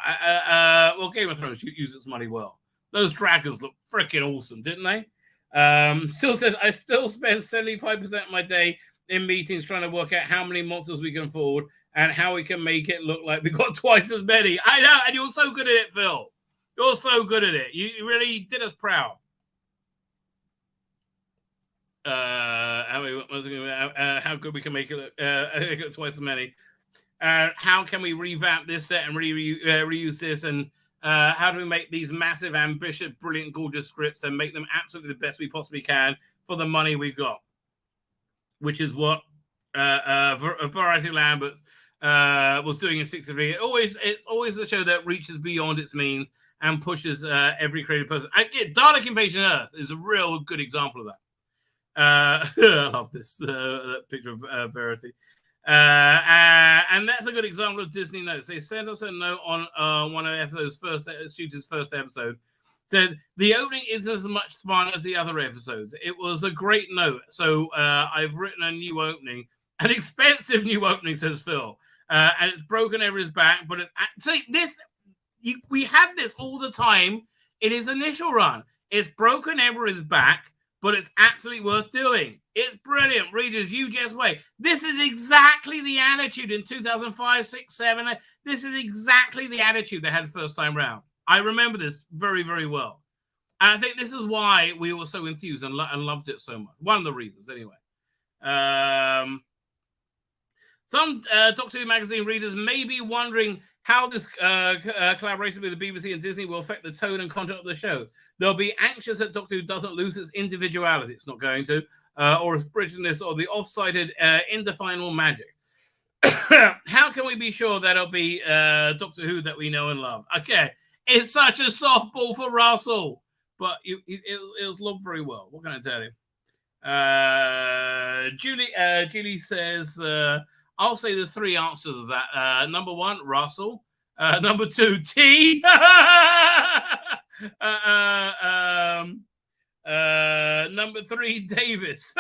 Well, Game of Thrones use its money well. Those dragons look freaking awesome, didn't they? Still says, I still spend 75% of my day in meetings trying to work out how many monsters we can afford and how we can make it look like we got twice as many. I know, and you're so good at it, Phil. You're so good at it. You really did us proud. How good we can make it look twice as many. How can we revamp this set and reuse this? And how do we make these massive, ambitious, brilliant, gorgeous scripts and make them absolutely the best we possibly can for the money we've got? Which is what Variety Lambert was doing in 63. It's always a show that reaches beyond its means and pushes every creative person. Dalek Invasion Earth is a real good example of that. I love this picture of Verity. And that's a good example of Disney notes. They sent us a note on one of episode's shooter's first episode. Said the opening isn't as much fun as the other episodes. It was a great note. So I've written a new opening, an expensive new opening, says Phil. And it's broken over his back, but we had this all the time in his initial run. It's broken over his back, but it's absolutely worth doing. It's brilliant. Readers, you just wait. This is exactly the attitude in 2005, 6, 7. This is exactly the attitude they had first time round. I remember this very, very well. And I think this is why we were so enthused and loved it so much. One of the reasons, anyway. Some Doctor Who magazine readers may be wondering how this collaboration with the BBC and Disney will affect the tone and content of the show. They'll be anxious that Doctor Who doesn't lose its individuality. It's not going to. Or its prejudice or the off-sided, indefinable magic. How can we be sure that it'll be Doctor Who that we know and love? Okay, it's such a softball for Russell, but it'll look very well. What can I tell you? Julie says, I'll say the three answers of that. Number one, Russell. Number two, T. Number three, Davis.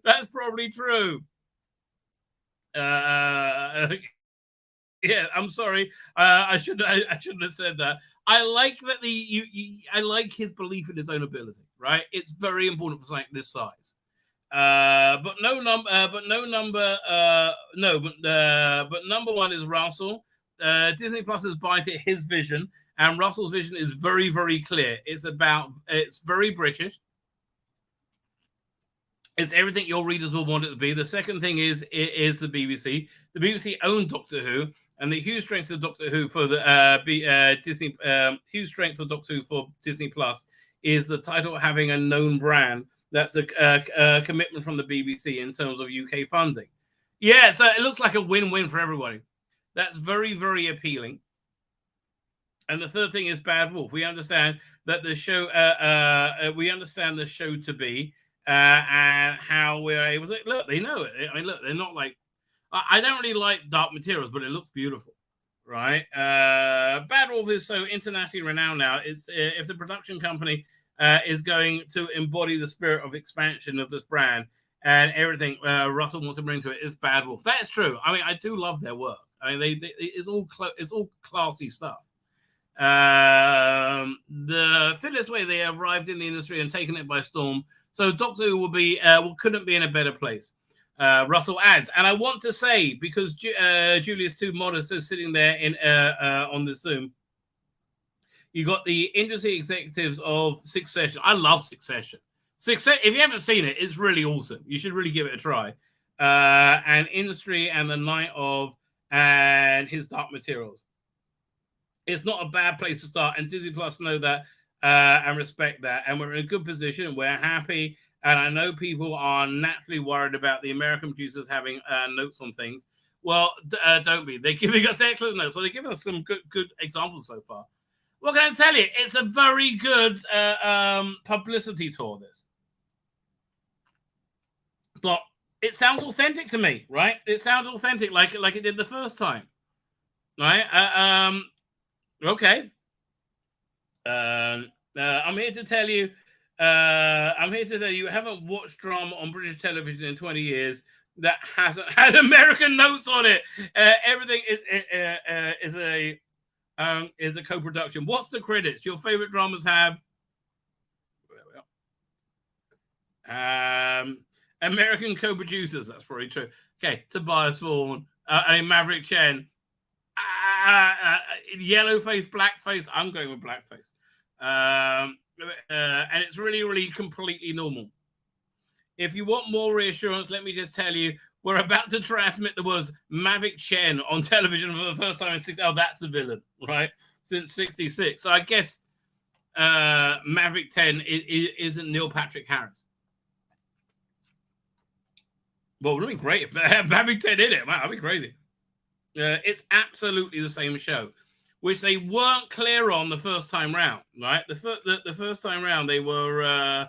That's probably true. Yeah, I'm sorry. I shouldn't have said that. I like that I like his belief in his own ability. Right, it's very important for something this size. But number one is Russell. Disney Plus has bought into his vision, and Russell's vision is very, very clear. It's very British. It's everything your readers will want it to be. The second thing is the BBC. The BBC owned Doctor Who, and the huge strength of Doctor Who for the Disney. Huge strength of Doctor Who for Disney Plus is the title having a known brand. That's a commitment from the BBC in terms of UK funding. Yeah, so it looks like a win-win for everybody. That's very, very appealing. And the third thing is Bad Wolf. We understand that the show. We understand the show to be and how we're able to look. They know it. I mean, look, they're not like. I don't really like Dark Materials, but it looks beautiful, right? Bad Wolf is so internationally renowned now. It's if the production company is going to embody the spirit of expansion of this brand and everything Russell wants to bring to it is Bad Wolf. That's true. I mean, I do love their work. I mean, it's all classy stuff. The fittest way they arrived in the industry and taken it by storm. So Doctor Who couldn't be in a better place. Russell adds, and I want to say, because Julius Too Modest is sitting there on the Zoom, you got the industry executives of Succession. I love Succession. If you haven't seen it, it's really awesome. You should really give it a try. And Industry and the Night of and his Dark Materials. It's not a bad place to start, and Disney Plus know that and respect that. And we're in a good position. We're happy. And I know people are naturally worried about the American producers having notes on things. Well, don't be. They're giving us excellent notes. Well, they're giving us some good examples so far. What can I tell you? It's a very good publicity tour, this. But it sounds authentic to me, right? It sounds authentic like it did the first time. Right? Okay. I'm here to tell you you haven't watched drama on British television in 20 years that hasn't had American notes on it. Everything is a co-production. What's the credits? Your favorite dramas have American co-producers. That's probably true. Okay, Tobias Vaughan, Maverick Chen, yellow face, black face. I'm going with black face. And it's really, really completely normal. If you want more reassurance, let me just tell you, we're about to transmit the words Maverick Chen on television for the first time in 60. Oh, that's the villain, right? Since 66. So I guess Maverick 10 isn't Neil Patrick Harris. Well, it would have been great if having Ted in it. Man, that'd be crazy. It's absolutely the same show, which they weren't clear on the first time round, right? The first time round, they were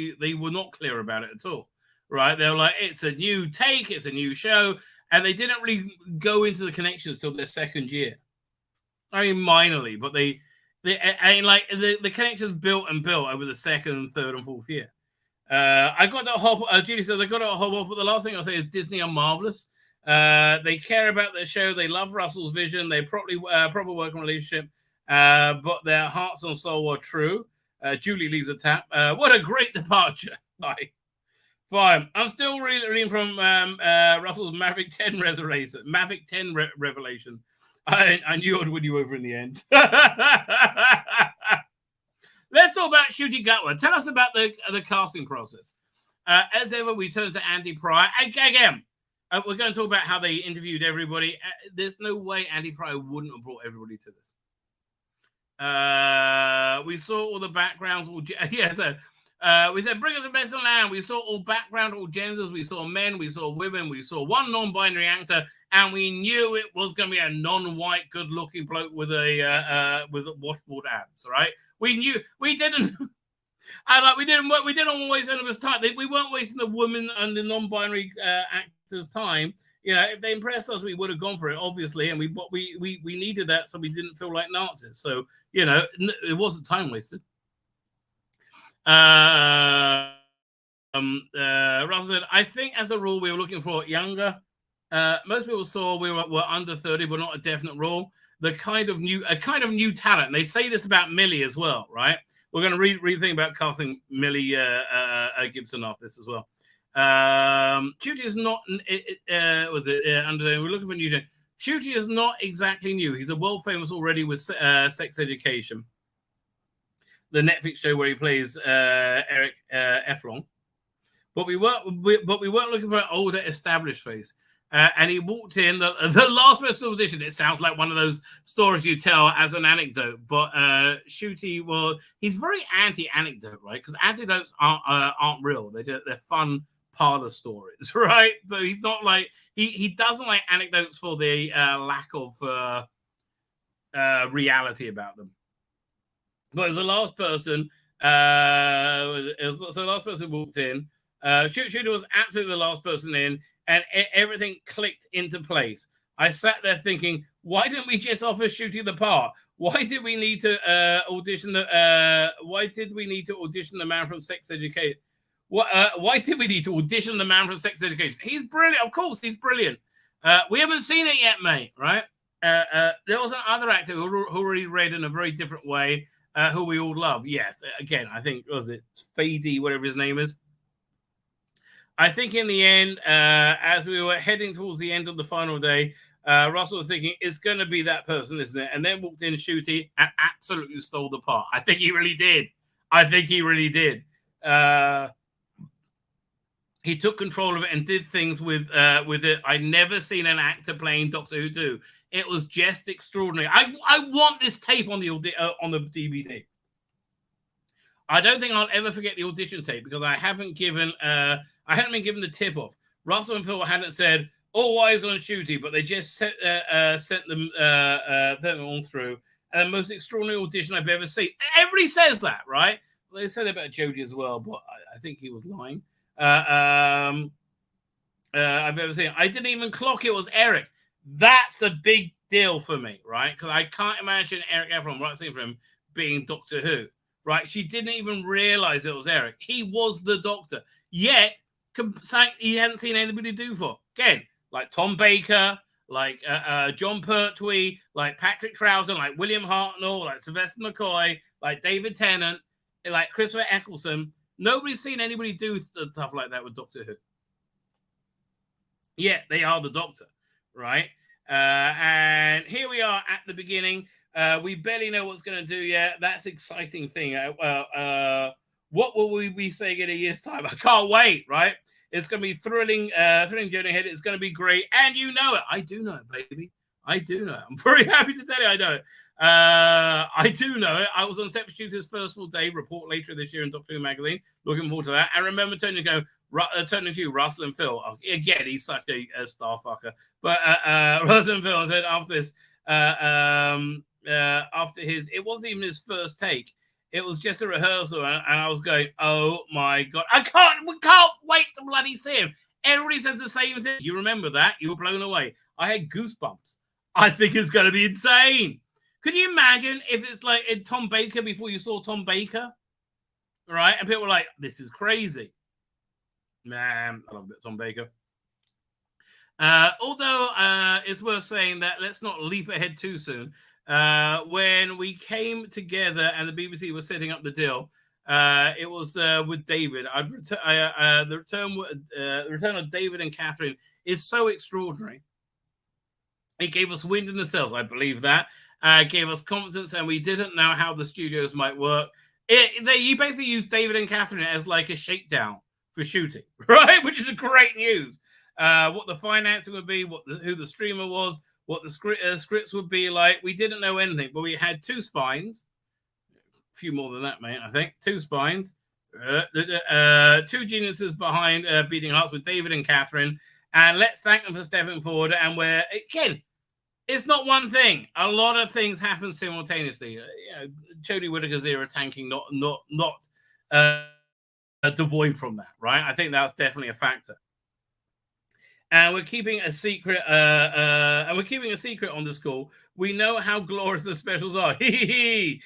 they were not clear about it at all, right? They were like, it's a new take, it's a new show, and they didn't really go into the connections till their second year. I mean, minorly, but the connections built over the second, third, and fourth year. I got to hop. Judy says I got to hop off. But the last thing I'll say is Disney are marvelous. They care about their show. They love Russell's vision. They proper working relationship. But their hearts and soul are true. Julie leaves a tap. What a great departure. Fine. I'm still reading from Russell's Maverick 10 revelation. Maverick 10 revelation. I knew I'd win you over in the end. Let's talk about Ncuti Gatwa. Tell us about the casting process. As ever, we turn to Andy Pryor. Again, we're going to talk about how they interviewed everybody. There's no way Andy Pryor wouldn't have brought everybody to this. We saw all the backgrounds. We said, bring us a best of land. We saw all background, all genders. We saw men. We saw women. We saw one non-binary actor. And we knew it was going to be a non-white, good-looking bloke with washboard abs, right? We knew we didn't, and we didn't always end up as time. We weren't wasting the woman and the non-binary actors' time. You know, if they impressed us, we would have gone for it, obviously, and we needed that, so we didn't feel like Nazis. So you know, it wasn't time wasted. Russell said, I think as a rule we were looking for younger. Most people saw we were under 30, but not a definite rule. A kind of new talent. And they say this about Millie as well, right? We're going to read the thing about casting Millie Gibson off this as well. Ncuti is not. We're looking for new. Ncuti is not exactly new. He's a world famous already with Sex Education, the Netflix show where he plays Eric Efron. But we weren't looking for an older, established face. And he walked in, the last person audition. It sounds like one of those stories you tell as an anecdote, but Ncuti, well, he's very anti-anecdote, right? Because anecdotes aren't real. They're fun parlor stories, right? So he's not like, he doesn't like anecdotes for the lack of reality about them. But as the last person, walked in, Ncuti was absolutely the last person in, and everything clicked into place. I sat there thinking, why didn't we just offer Ncuti the part? Why did we need to audition the man from Sex Education? Why did we need to audition the man from Sex Education? He's brilliant. Of course, he's brilliant. We haven't seen it yet, mate, right? There was another actor who already read in a very different way, who we all love. Yes, again, I think, was it Fady, whatever his name is? I think in the end, as we were heading towards the end of the final day, Russell was thinking, it's going to be that person, isn't it? And then walked in Ncuti and absolutely stole the part. I think he really did. He took control of it and did things with it. I'd never seen an actor playing Doctor Who do. It was just extraordinary. I want this tape on the DVD. I don't think I'll ever forget the audition tape because I hadn't been given the tip off. Russell and Phil hadn't said all eyes on Ncuti, but they just sent them on through. And the most extraordinary audition I've ever seen. Everybody says that, right? Well, they said it about Jodie as well, but I think he was lying. I've ever seen. I didn't even clock it was Eric. That's a big deal for me, right? Because I can't imagine Eric Efron, right, seeing for him, being Doctor Who. Right, she didn't even realize it was Eric. He was the Doctor. Yet, he hadn't seen anybody do for. Again, like Tom Baker, like John Pertwee, like Patrick Troughton, like William Hartnell, like Sylvester McCoy, like David Tennant, like Christopher Eccleston. Nobody's seen anybody do stuff like that with Doctor Who. Yet, they are the Doctor, right? And here we are at the beginning. We barely know what's going to do yet. That's exciting thing. What will we be saying in a year's time? I can't wait, right? It's going to be thrilling journey ahead. It's going to be great. And you know it. I do know it, baby. I do know it. I'm very happy to tell you I know it. I do know it. I was on set for Shooter's first full day. Report later this year in Doctor Who magazine. Looking forward to that. I remember turning to you, Russell and Phil. Oh, again, he's such a star fucker. But Russell and Phil said after this, after it wasn't even his first take. It was just a rehearsal, and I was going, "Oh my god, we can't wait to bloody see him." Everybody says the same thing. You remember that? You were blown away. I had goosebumps. I think it's going to be insane. Could you imagine if it's like in Tom Baker before you saw Tom Baker, right? And people were like, "This is crazy." Man, I love a bit of Tom Baker. Although it's worth saying that let's not leap ahead too soon. When we came together and the BBC was setting up the deal, it was with David. The return of David and Catherine is so extraordinary. It gave us wind in the sails, I believe that. Gave us confidence, and we didn't know how the studios might work. You basically used David and Catherine as like a shakedown for shooting, right? Which is a great news. What the financing would be, who the streamer was, what the scripts would be like. We didn't know anything, but we had two spines. A few more than that, mate, I think. Two spines. Two geniuses behind Beating Hearts with David and Catherine. And let's thank them for stepping forward. And again, it's not one thing. A lot of things happen simultaneously. Jodie Whittaker's era tanking, not devoid from that, right? I think that's definitely a factor. And we're keeping a secret. On this call. We know how glorious the specials are. I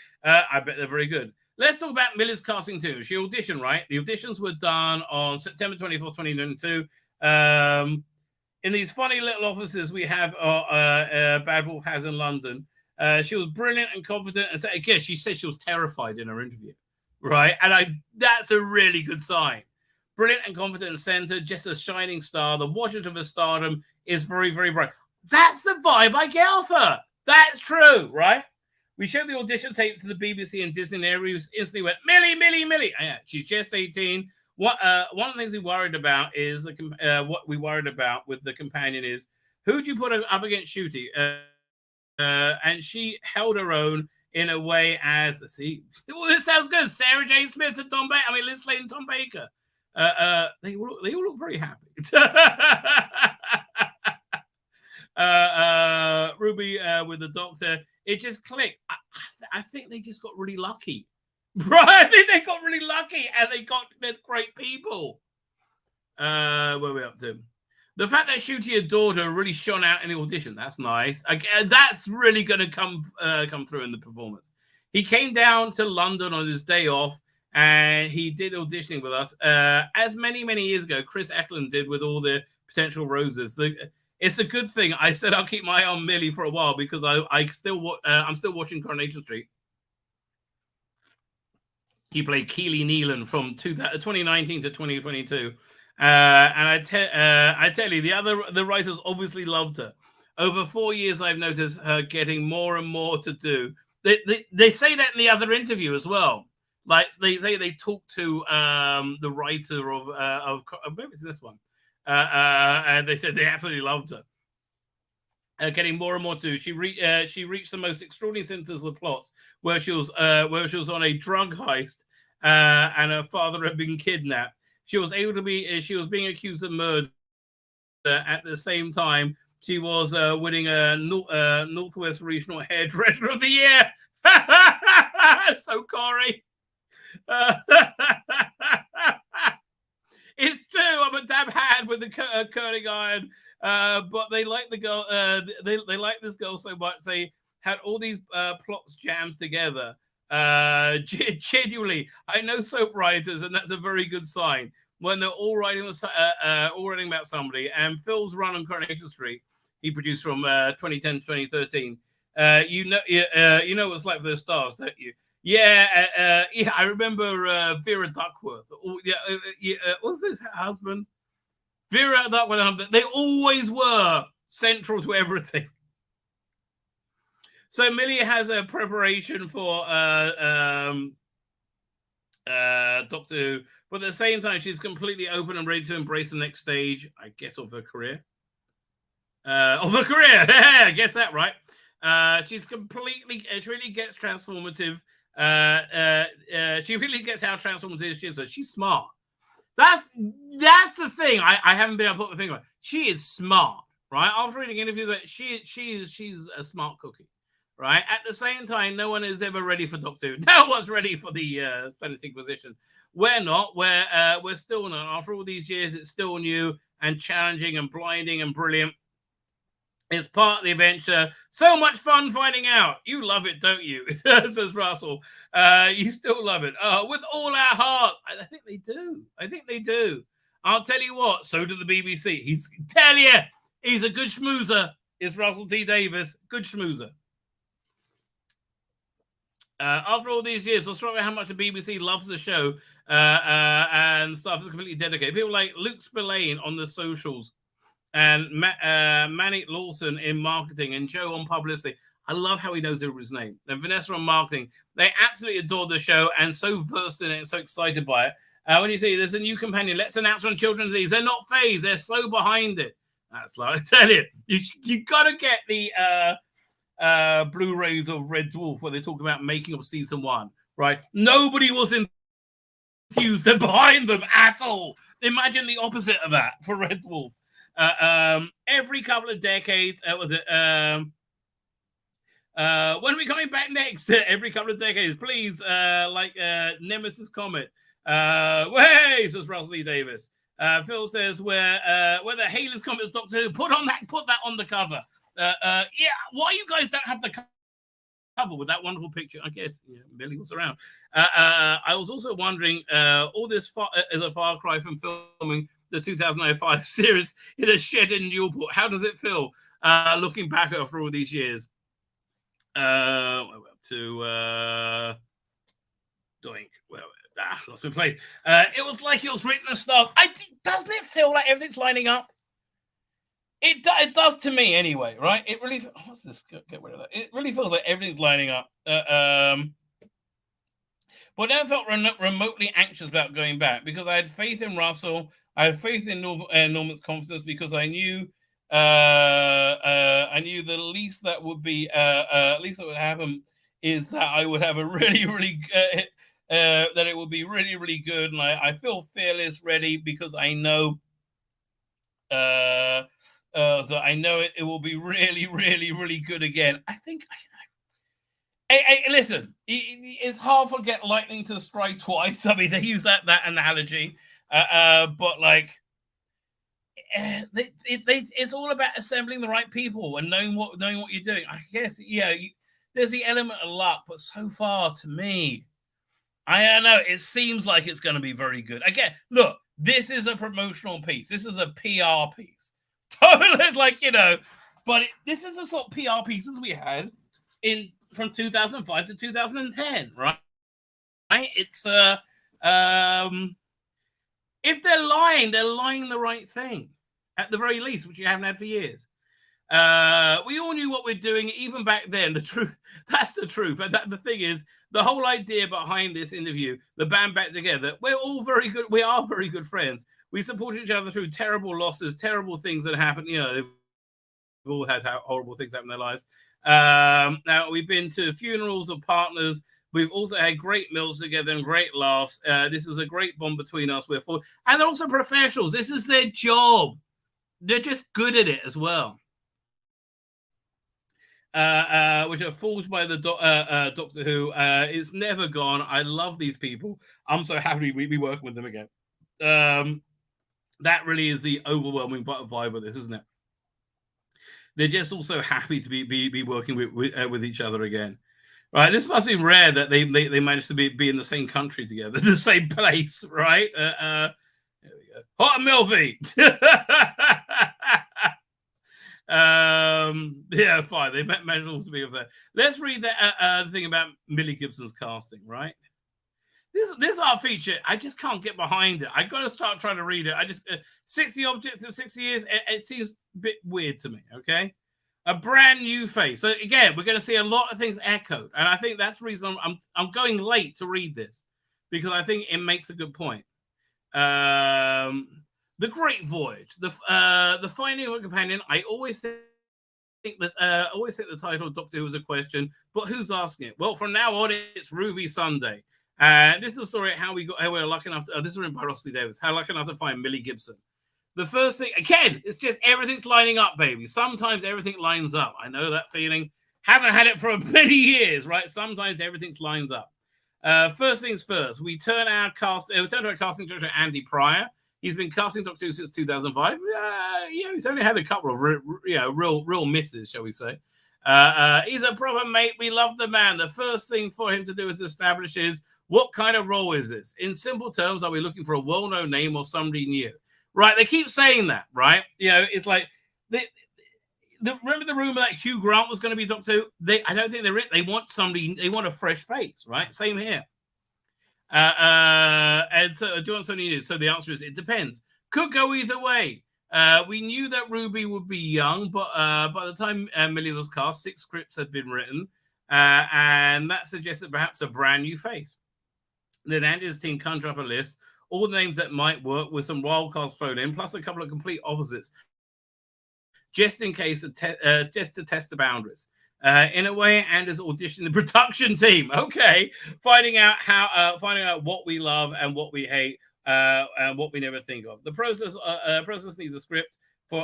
bet they're very good. Let's talk about Millie's casting too. She auditioned, right? The auditions were done on September 24th, 2022. In these funny little offices we have Bad Wolf has in London. She was brilliant and confident. And again, she said she was terrified in her interview, right? And that's a really good sign. Brilliant and confident center, just a shining star. The Washington of her stardom is very, very bright. That's the vibe I get off her. That's true, right? We showed the audition tape to the BBC and Disney, and everybody instantly went, Millie, Millie, Millie. Yeah, she's just 18. One of the things we worried about is what we worried about with the companion is who do you put up against Shooty? And she held her own in a way as well, this sounds good. Sarah Jane Smith and Tom Baker. I mean, Liz Slade and Tom Baker. They all look very happy. Ruby with the Doctor, it just clicked. I think they just got really lucky. Right, I think they got really lucky and they got with great people. Where are we up to? The fact that Shooty adored her really shone out in the audition. That's nice. That's really going to come through in the performance. He came down to London on his day off and he did auditioning with us. As many years ago, Chris Eklund did with all the potential roses. It's a good thing. I said I'll keep my eye on Millie for a while because I'm still watching Coronation Street. He played Keely Nealon from 2019 to 2022. And I tell you, the writers obviously loved her. Over 4 years, I've noticed her getting more and more to do. They say that in the other interview as well. Like they talk to the writer of maybe it's this one, and they said they absolutely loved her. Getting more and more to do. She reached the most extraordinary sentences of the plots where she was on a drug heist and her father had been kidnapped. She was being accused of murder. At the same time, she was winning a Northwest Regional Hairdresser of the Year. So Corey. It's true. I'm a damn hand with the curling iron. But they like the girl. They like this girl so much. They had all these plots jammed together. Genuinely, I know soap writers, and that's a very good sign when they're all writing about somebody. And Phil's run on Coronation Street, he produced from 2010 to 2013. You know what it's like for those stars, don't you? Yeah, I remember Vera Duckworth. What's his husband? Vera Duckworth. They always were central to everything. So Millie has a preparation for Doctor Who, but at the same time, she's completely open and ready to embrace the next stage, I guess, of her career. I guess that right. She's completely. She really gets transformative. She really gets how transformative she is. So she's smart. That's the thing. I haven't been able to put my finger on. She is smart, right? After reading interviews, that she's a smart cookie, right? At the same time, no one is ever ready for Doctor Who. No one's ready for the Spanish Inquisition. We're not. We're still not. After all these years, it's still new and challenging and blinding and brilliant. It's part of the adventure. So much fun finding out. You love it, don't you? Says Russell. You still love it. With all our heart. I think they do. I think they do. I'll tell you what. So do the BBC. He's a good schmoozer. Is Russell T Davies. Good schmoozer. After all these years, I'll start with how much the BBC loves the show and stuff is completely dedicated. People like Luke Spillane on the socials. And Manic Lawson in marketing and Joe on publicity. I love how he knows everybody's name. And Vanessa on marketing. They absolutely adore the show and so versed in it and so excited by it. When you see there's a new companion, let's announce on children's disease. They're not phased. They're so behind it. That's like, I tell you got to get the Blu-rays of Red Dwarf where they talk about making of season 1, right? Nobody was enthused. They're behind them at all. Imagine the opposite of that for Red Dwarf. Every couple of decades, when are we coming back next? Every couple of decades, please, like Nemesis Comet. Way, says Russell T Davies. Phil says where the Halley's Comet is Doctor Who. Put that on the cover. Yeah, why you guys don't have the cover with that wonderful picture? I guess Millie was around. I was also wondering, all this is a far cry from filming the 2005 series in a shed in Newport. How does it feel looking back after all these years? Doink. Lost my place. It was like it was written and stuff. Doesn't it feel like everything's lining up? It does to me anyway, right? It really. What's this? Get rid of that. It really feels like everything's lining up. But I never felt remotely anxious about going back because I had faith in Russell. I had faith in Norman's confidence because I knew the least that would be least that would happen is that I would have a really that it would be really good, and I feel fearless, ready because I know so I know it will be really good again. I think. Hey, listen, it's hard to get lightning to strike twice. I mean, they use that analogy. But like, it's all about assembling the right people and knowing what you're doing. I guess, there's the element of luck, but so far to me, I don't know. It seems like it's going to be very good. Again, look, this is a promotional piece. This is a PR piece. Totally, like but this is the sort of PR pieces we had from 2005 to 2010, right? It's if they're lying the right thing, at the very least, which you haven't had for years. We all knew what we're doing, even back then. That's the truth. And the thing is, the whole idea behind this interview, the band back together, we're all very good. We are very good friends. We support each other through terrible losses, terrible things that happen. They've all had horrible things happen in their lives. Now, we've been to funerals of partners. We've also had great meals together and great laughs. This is a great bond between us. And they're also professionals. This is their job. They're just good at it as well. Which are forged by the Doctor Who. It's never gone. I love these people. I'm so happy we be working with them again. That really is the overwhelming vibe of this, isn't it? They're just also happy to be working with each other again. Right, this must be rare that they managed to be in the same country together, the same place, right? There we go. Hot and Milvey. Yeah, fine. They managed to be over there. Let's read that thing about Millie Gibson's casting, right? This art feature, I just can't get behind it. I got to start trying to read it. I just 60 objects in 60 years. It seems a bit weird to me. Okay. A brand new face. So again, we're going to see a lot of things echoed, and I think that's the reason I'm going late to read this because I think it makes a good point. The Great Voyage, the finding of a companion. I always think that I always think the title of Doctor Who is a question, but who's asking it? Well, from now on, it's Ruby Sunday. This is a story how we were lucky enough to, this is written by Russell T Davies, how lucky enough to find Millie Gibson. The first thing, again, it's just everything's lining up, baby. Sometimes everything lines up. I know that feeling. Haven't had it for many years, right? Sometimes everything lines up. First things first, we turn to our casting director, Andy Pryor. He's been casting Doctor Who since 2005. He's only had a couple of real misses, shall we say. He's a proper mate. We love the man. The first thing for him to do is establish what kind of role is this? In simple terms, are we looking for a well-known name or somebody new? Right, they keep saying that, right? It's like remember the rumor that Hugh Grant was going to be Doctor Who? I don't think they want somebody. They want a fresh face, right? Same here. And so, do you want something new? So the answer is it depends. Could go either way. We knew that Ruby would be young, but by the time Millie was cast, 6 scripts had been written, and that suggested perhaps a brand new face. Then Andy's team conjured up a list. All the names that might work with some wild cards thrown in, plus a couple of complete opposites, just in case, just to test the boundaries. In a way, Andy's auditioned the production team. Okay, finding out what we love and what we hate, and what we never think of. The process needs a script for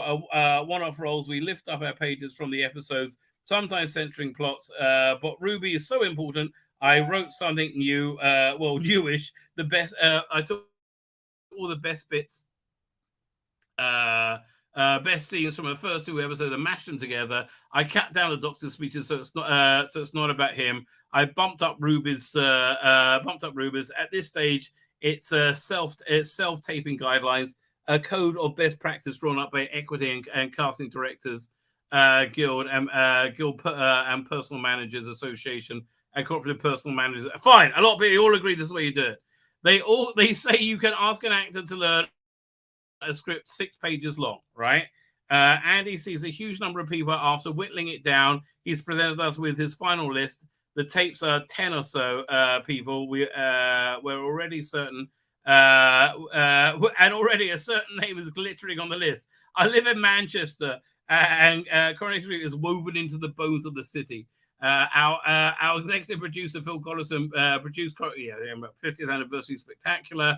one-off roles. We lift up our pages from the episodes, sometimes centering plots. But Ruby is so important. I wrote something new, newish. The best. I took all the best bits, best scenes from the first 2 episodes and mashed them together. I cut down the Doctor's speeches so it's not about him. I bumped up Ruby's. At this stage, it's self-taping guidelines, a code of best practice drawn up by Equity and Casting Directors Guild and Personal Managers Association and Cooperative Personal Managers. Fine, a lot of people all agree this is the way you do it. They say you can ask an actor to learn a script 6 pages long, right? Andy sees a huge number of people after whittling it down. He's presented us with his final list. The tapes are 10 or so people. We're already certain, and already a certain name is glittering on the list. I live in Manchester, and Coronation Street is woven into the bones of the city. Our executive producer Phil Collison produced 50th anniversary spectacular,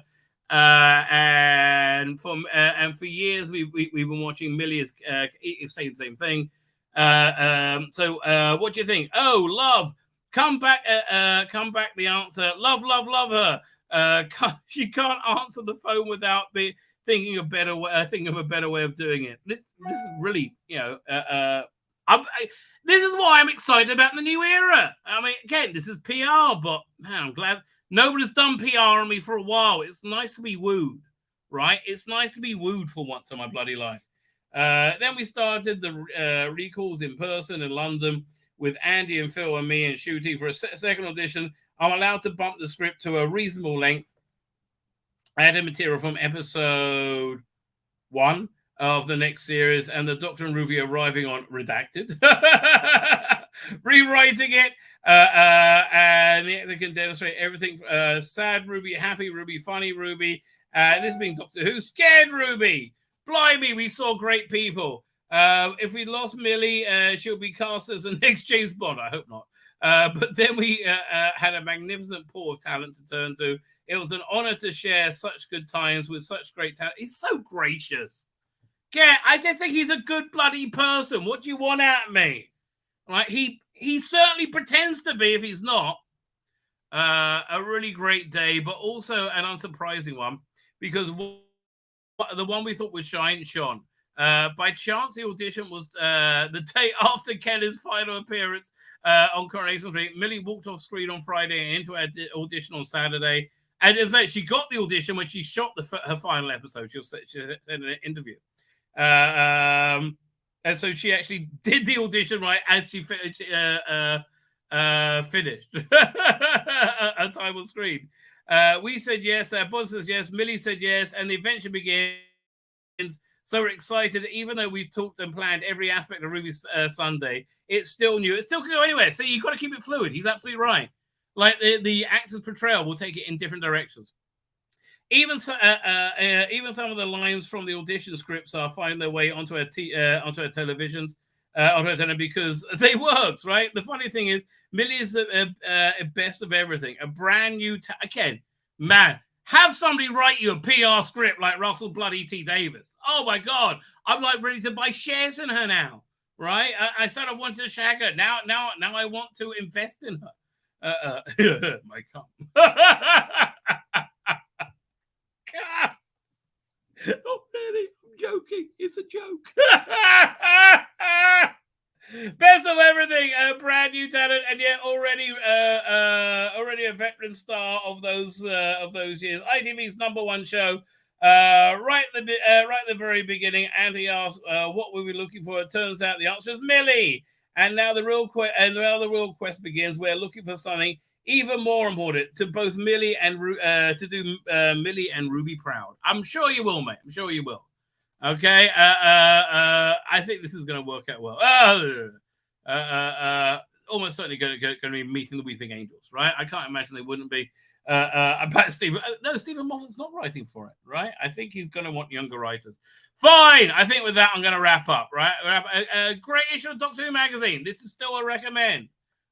and for years we've been watching Millie saying the same thing. So what do you think? Oh, love, come back. The answer, love her. She can't answer the phone without thinking of a better way of doing it. This is really, this is why I'm excited about the new era. I mean, again, this is PR, but man, I'm glad nobody's done PR on me for a while. It's nice to be wooed, right? It's nice to be wooed for once in my bloody life. Then we started the recalls in person in London with Andy and Phil and me and shooting for a second audition. I'm allowed to bump the script to a reasonable length. I had material from episode 1 of the next series, and the Doctor and Ruby arriving on redacted, rewriting it, and the actor can demonstrate everything. Sad Ruby, happy Ruby, funny Ruby. This being Doctor Who, scared Ruby. Blimey, we saw great people. If we lost Millie, she'll be cast as the next James Bond. I hope not. But then we had a magnificent pool of talent to turn to. It was an honor to share such good times with such great talent. He's so gracious. Yeah, I just think he's a good bloody person. What do you want out of me? Right? He certainly pretends to be if he's not. A really great day, but also an unsurprising one, because the one we thought would shine shone. By chance, the audition was the day after Kelly's final appearance on Coronation Street. Millie walked off screen on Friday and into her audition on Saturday. And in fact, she got the audition when she shot her final episode. She said in an interview. And so she actually did the audition right as she finished a time on screen. We said yes, Buzz says yes, Millie said yes, and the adventure begins. So we're excited, even though we've talked and planned every aspect of Ruby's Sunday, it's still new. It still can go anywhere. So you've got to keep it fluid. He's absolutely right. Like the actor's portrayal will take it in different directions. Even some of the lines from the audition scripts are finding their way onto our televisions. on her antenna because they worked, right? The funny thing is, Millie is the best of everything. A brand new, again, man, have somebody write you a PR script like Russell bloody T Davies. Oh my God, I'm like ready to buy shares in her now, right? I said I wanted to shag her. Now I want to invest in her. My cum. Oh, really? I'm joking. It's a joke. Best of everything, a brand new talent, and yet already a veteran star of those years. ITV's #1 show, right at the very beginning. And he asked, "What were we looking for?" It turns out the answer is Millie. And now the real quest begins. We're looking for something even more important to both Millie and to do Millie and Ruby proud. I'm sure you will, mate. I'm sure you will. Okay. I think this is going to work out well. Almost certainly going to be meeting the Weeping Angels, right? I can't imagine they wouldn't be. About Stephen. No, Stephen Moffat's not writing for it, right? I think he's going to want younger writers. Fine. I think with that, I'm going to wrap up, right? Great issue of Doctor Who magazine. This is still a recommend,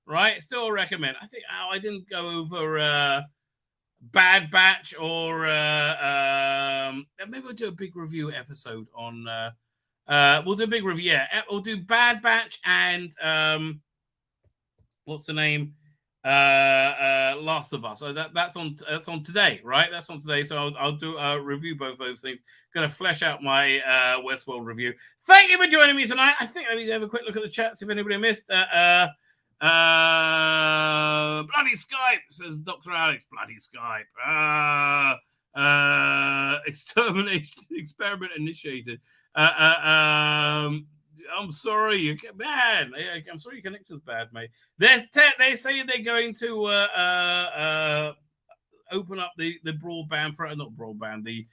right? Still a recommend. I think I didn't go over Bad Batch or maybe we'll do a big review episode on. We'll do a big review. Yeah, we'll do Bad Batch and what's the name? Last of Us. So that's on today, right? That's on today. So I'll do review both those things. Going to flesh out my Westworld review. Thank you for joining me tonight. I think I need to have a quick look at the chat, see if anybody missed. Bloody Skype, says Dr. Alex. Bloody Skype. Experiment initiated. I'm sorry, man. I'm sorry your connection's bad, mate. They say they're going to open up the broadband for not broadband, the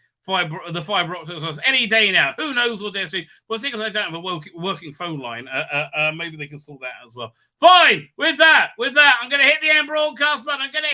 fiber optic any day now. Who knows what they're saying? Well, because I don't have a working phone line, maybe they can sort that as well. Fine. With that, I'm going to hit the end broadcast button. I'm going to